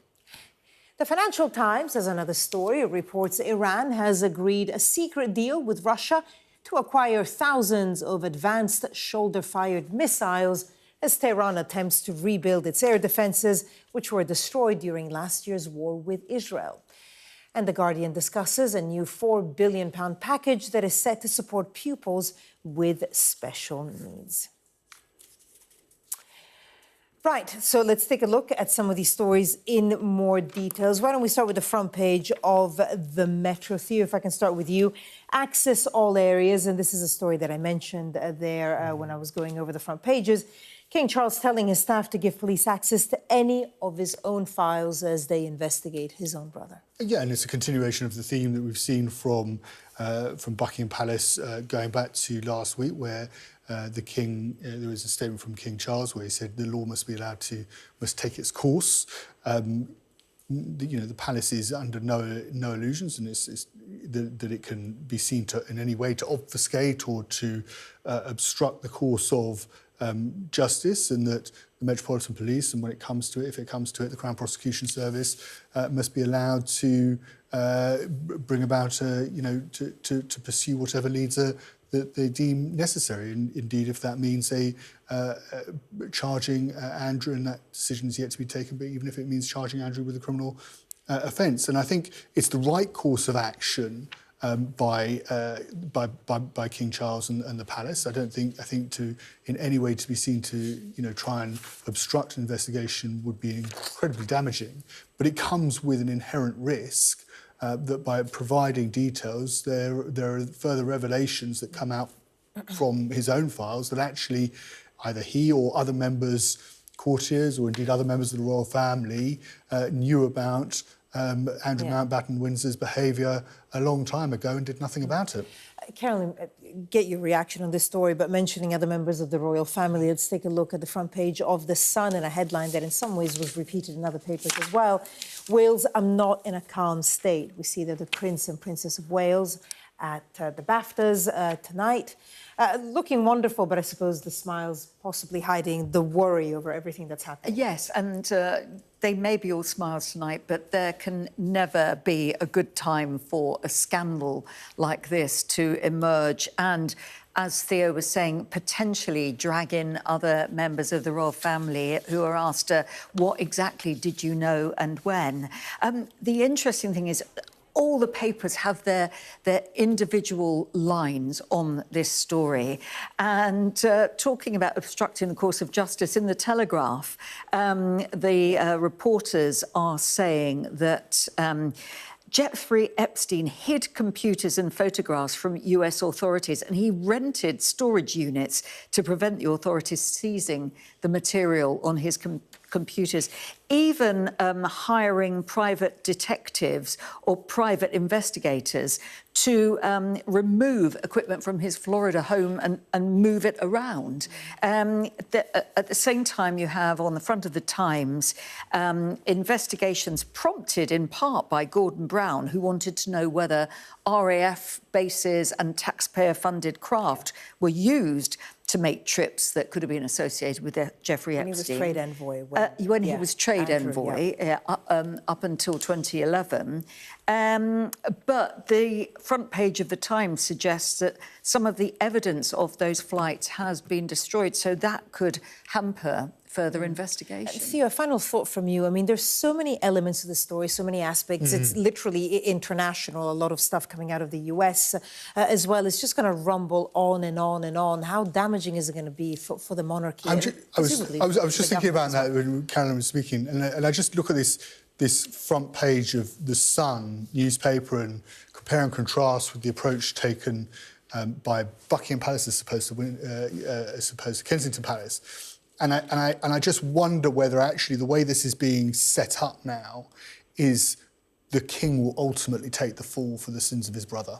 S1: The Financial Times has another story. It reports Iran has agreed a secret deal with Russia to acquire thousands of advanced shoulder-fired missiles as Tehran attempts to rebuild its air defences, which were destroyed during last year's war with Israel. And The Guardian discusses a new £4 billion package that is set to support pupils with special needs. Right, so let's take a look at some of these stories in more details. Why don't we start with the front page of the Metro? Theo, if I can start with you. Access all areas, and this is a story that I mentioned there when I was going over the front pages. King Charles telling his staff to give police access to any of his own files as they investigate his own brother.
S2: Yeah, and it's a continuation of the theme that we've seen from Buckingham Palace going back to last week, where the King, there was a statement from King Charles where he said the law must take its course. The palace is under no illusions, and it's that it can be seen to in any way to obfuscate or to obstruct the course of justice, and that the Metropolitan Police, and when it comes to it, if it comes to it, the Crown Prosecution Service must be allowed to bring about, to pursue whatever leads that they deem necessary. And indeed, if that means charging Andrew, and that decision is yet to be taken, but even if it means charging Andrew with a criminal offence. And I think it's the right course of action by King Charles and the palace. I think to in any way to be seen to try and obstruct an investigation would be incredibly damaging. But it comes with an inherent risk that by providing details, there are further revelations that come out from his own files that actually either he or other members, courtiers, or indeed other members of the royal family knew about Andrew Mountbatten Windsor's behaviour a long time ago and did nothing about it.
S1: Carolyn, get your reaction on this story, but mentioning other members of the royal family, let's take a look at the front page of The Sun and a headline that in some ways was repeated in other papers as well. Wales are not in a calm state. We see that the Prince and Princess of Wales at the BAFTAs tonight. Looking wonderful, but I suppose the smiles possibly hiding the worry over everything that's happening.
S3: Yes, and they may be all smiles tonight, but there can never be a good time for a scandal like this to emerge and, as Theo was saying, potentially drag in other members of the royal family who are asked, what exactly did you know and when? The interesting thing is, all the papers have their individual lines on this story. And talking about obstructing the course of justice, in the Telegraph, the reporters are saying that Jeffrey Epstein hid computers and photographs from US authorities, and he rented storage units to prevent the authorities seizing the material on his computers, even hiring private detectives or private investigators to remove equipment from his Florida home and move it around. At the same time, you have on the front of the Times investigations prompted in part by Gordon Brown, who wanted to know whether RAF bases and taxpayer-funded craft were used to make trips that could have been associated with Jeffrey Epstein.
S1: When he was trade envoy.
S3: When he was trade envoy, up until 2011. But the front page of the Times suggests that some of the evidence of those flights has been destroyed, so that could hamper further investigation.
S1: Theo, a final thought from you. I mean, there's so many elements of the story, so many aspects. It's literally international, a lot of stuff coming out of the US as well. It's just going to rumble on and on and on. How damaging is it going to be for the monarchy?
S2: I was just thinking about that when Carolyn was speaking, and I just look at this front page of The Sun newspaper and compare and contrast with the approach taken by Buckingham Palace as opposed to Kensington Palace. And I just wonder whether actually the way this is being set up now is the king will ultimately take the fall for the sins of his brother,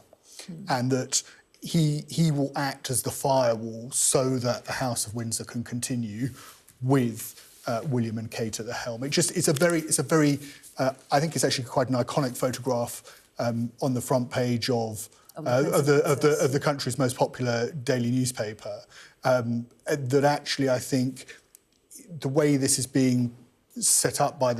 S2: and that he will act as the firewall so that the House of Windsor can continue with William and Kate at the helm. It's a very I think it's actually quite an iconic photograph on the front page of the country's most popular daily newspaper. That actually, I think, the way this is being set up by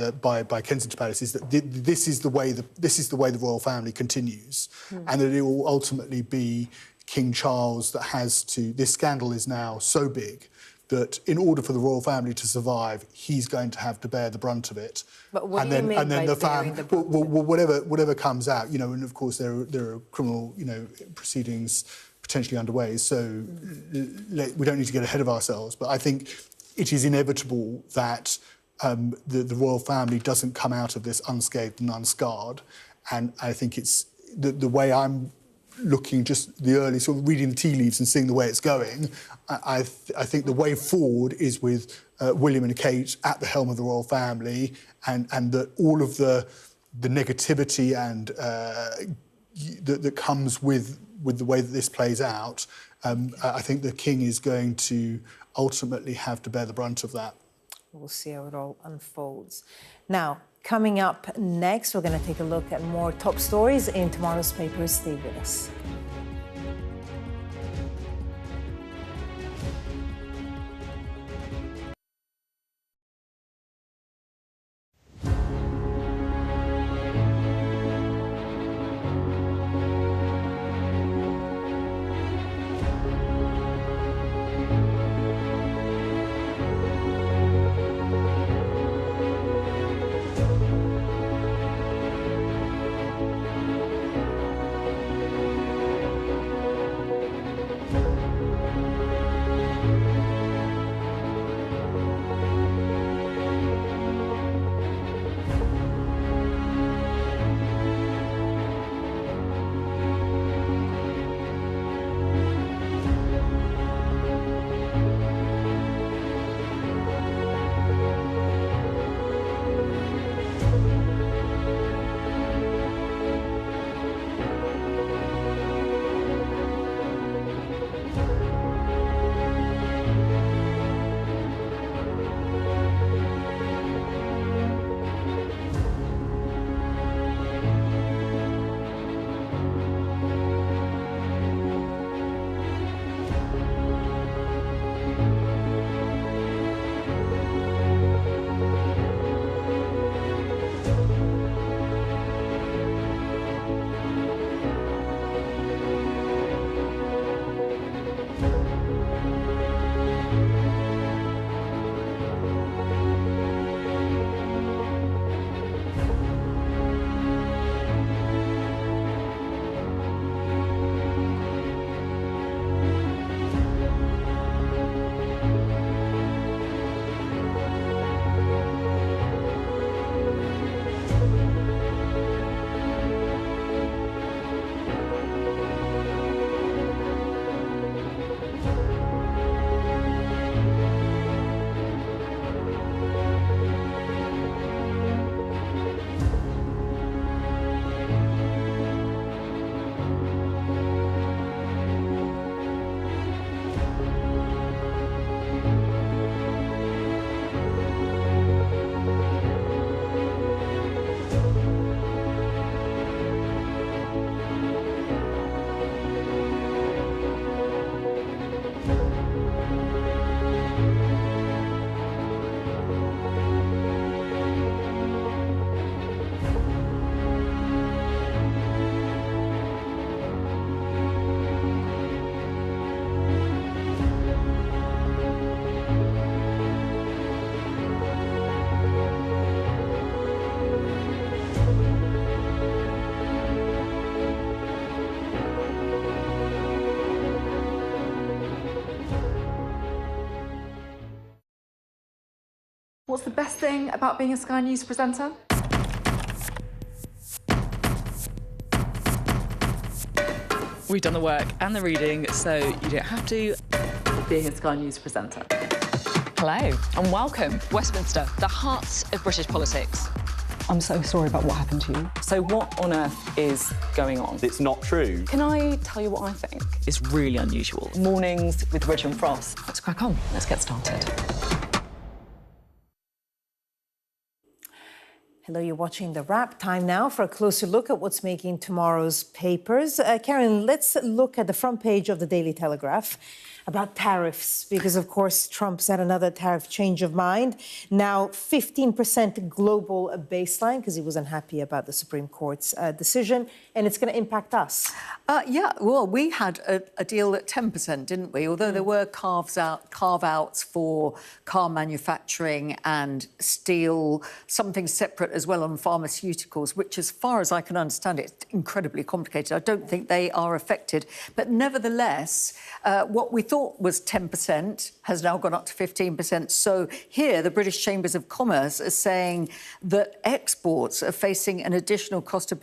S2: Kensington Palace is that this is the way the royal family continues, and that it will ultimately be King Charles that has to. This scandal is now so big that in order for the royal family to survive, he's going to have to bear the brunt of it.
S1: But what do you mean by
S2: the
S1: bearing the brunt?
S2: Whatever comes out, and of course there are criminal, proceedings potentially underway. So we don't need to get ahead of ourselves. But I think it is inevitable that the royal family doesn't come out of this unscathed and unscarred. And I think it's the way I'm looking just the early sort of reading the tea leaves and seeing the way it's going, I think the way forward is with William and Kate at the helm of the royal family, and that all of the negativity and that comes with the way that this plays out, I think the king is going to ultimately have to bear the brunt of that.
S1: We'll see how it all unfolds. Now, coming up next, we're going to take a look at more top stories in tomorrow's papers. Stay with us.
S6: What's the best thing about being a Sky News presenter? We've done the work and the reading, so you don't have to. Being a Sky News presenter.
S14: Hello and welcome. Westminster, the heart of British politics. I'm so sorry about what happened to you. So what on earth is going on?
S18: It's not true.
S14: Can I tell you what I think?
S6: It's really unusual.
S14: Mornings with Ridge and Frost. Let's crack on. Let's get started.
S1: Hello, you're watching The Wrap. Time now for a closer look at what's making tomorrow's papers. Karen, let's look at the front page of the Daily Telegraph about tariffs, because, of course, Trump's had another tariff change of mind. Now, 15% global baseline, because he was unhappy about the Supreme Court's decision, and it's going to impact us.
S3: Yeah, well, we had a deal at 10%, didn't we? Although there were carve-outs for car manufacturing and steel, something separate as well on pharmaceuticals, which, as far as I can understand it, it's incredibly complicated. I don't think they are affected. But nevertheless, what we thought was 10% has now gone up to 15%. So here, the British Chambers of Commerce are saying that exports are facing an additional cost of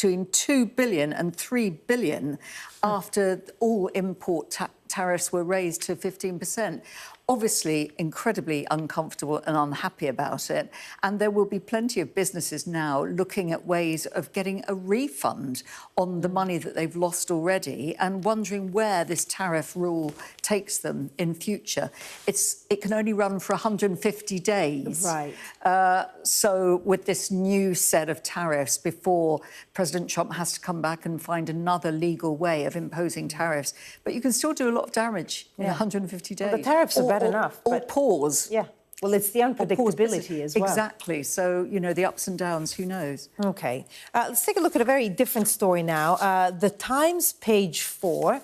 S3: between $2 billion and $3 billion after all import tariffs were raised to 15%. Obviously incredibly uncomfortable and unhappy about it. And there will be plenty of businesses now looking at ways of getting a refund on the money that they've lost already and wondering where this tariff rule takes them in future. It can only run for 150 days.
S1: Right.
S3: So with this new set of tariffs before President Trump has to come back and find another legal way of imposing tariffs. But you can still do a lot of damage in 150 days.
S1: Well, the tariffs are bad enough.
S3: Or pause.
S1: Yeah. Well, it's the unpredictability as well.
S3: Exactly. So, you know, the ups and downs, who knows?
S1: OK. Let's take a look at a very different story now. The Times, page 4.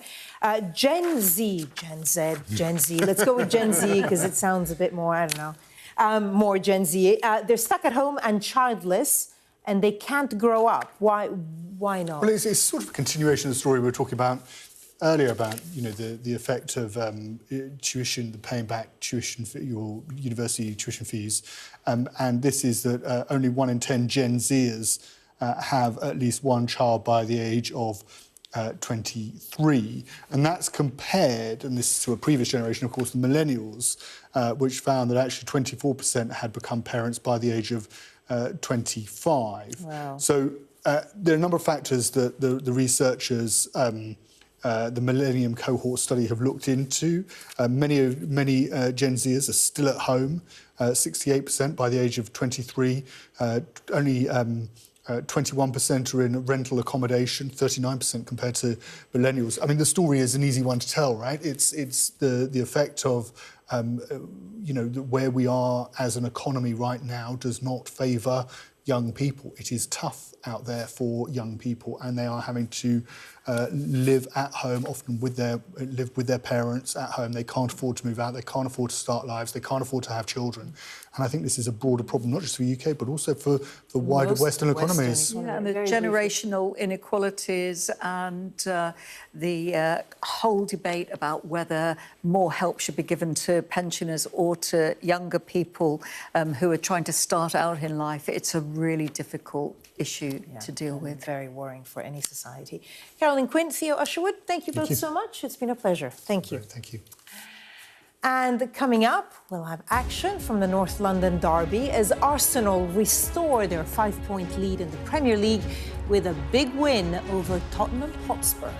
S1: Gen Z. Let's go with Gen Z because it sounds a bit more, I don't know, more Gen Z. They're stuck at home and childless and they can't grow up. Why not?
S2: Well, it's sort of a continuation of the story we were talking about earlier about, you know, the effect of tuition, the paying back tuition for your university tuition fees, and this is that only 1 in 10 Gen Zers have at least one child by the age of 23, and that's compared, and this is to a previous generation, of course, the millennials, which found that actually 24% had become parents by the age of 25.
S1: Wow.
S2: So there are a number of factors that the researchers. The Millennium Cohort Study have looked into. Many Gen Zers are still at home, 68% by the age of 23. Only 21% are in rental accommodation, 39% compared to millennials. I mean, the story is an easy one to tell, right? It's the effect of, you know, where we are as an economy right now does not favour young people. It is tough out there for young people, and they are having to live at home, often live with their parents at home. They can't afford to move out. They can't afford to start lives. They can't afford to have children. And I think this is a broader problem, not just for the UK, but also for wider Western economies.
S3: Yeah, and the generational inequalities and the whole debate about whether more help should be given to pensioners or to younger people who are trying to start out in life. It's a really difficult issue to deal with.
S1: Very worrying for any society. Caroline Quinn, Theo Usherwood, thank you both so much. It's been a pleasure. Thank you.
S2: Thank you.
S1: And coming up, we'll have action from the North London derby as Arsenal restore their 5-point lead in the Premier League with a big win over Tottenham Hotspur.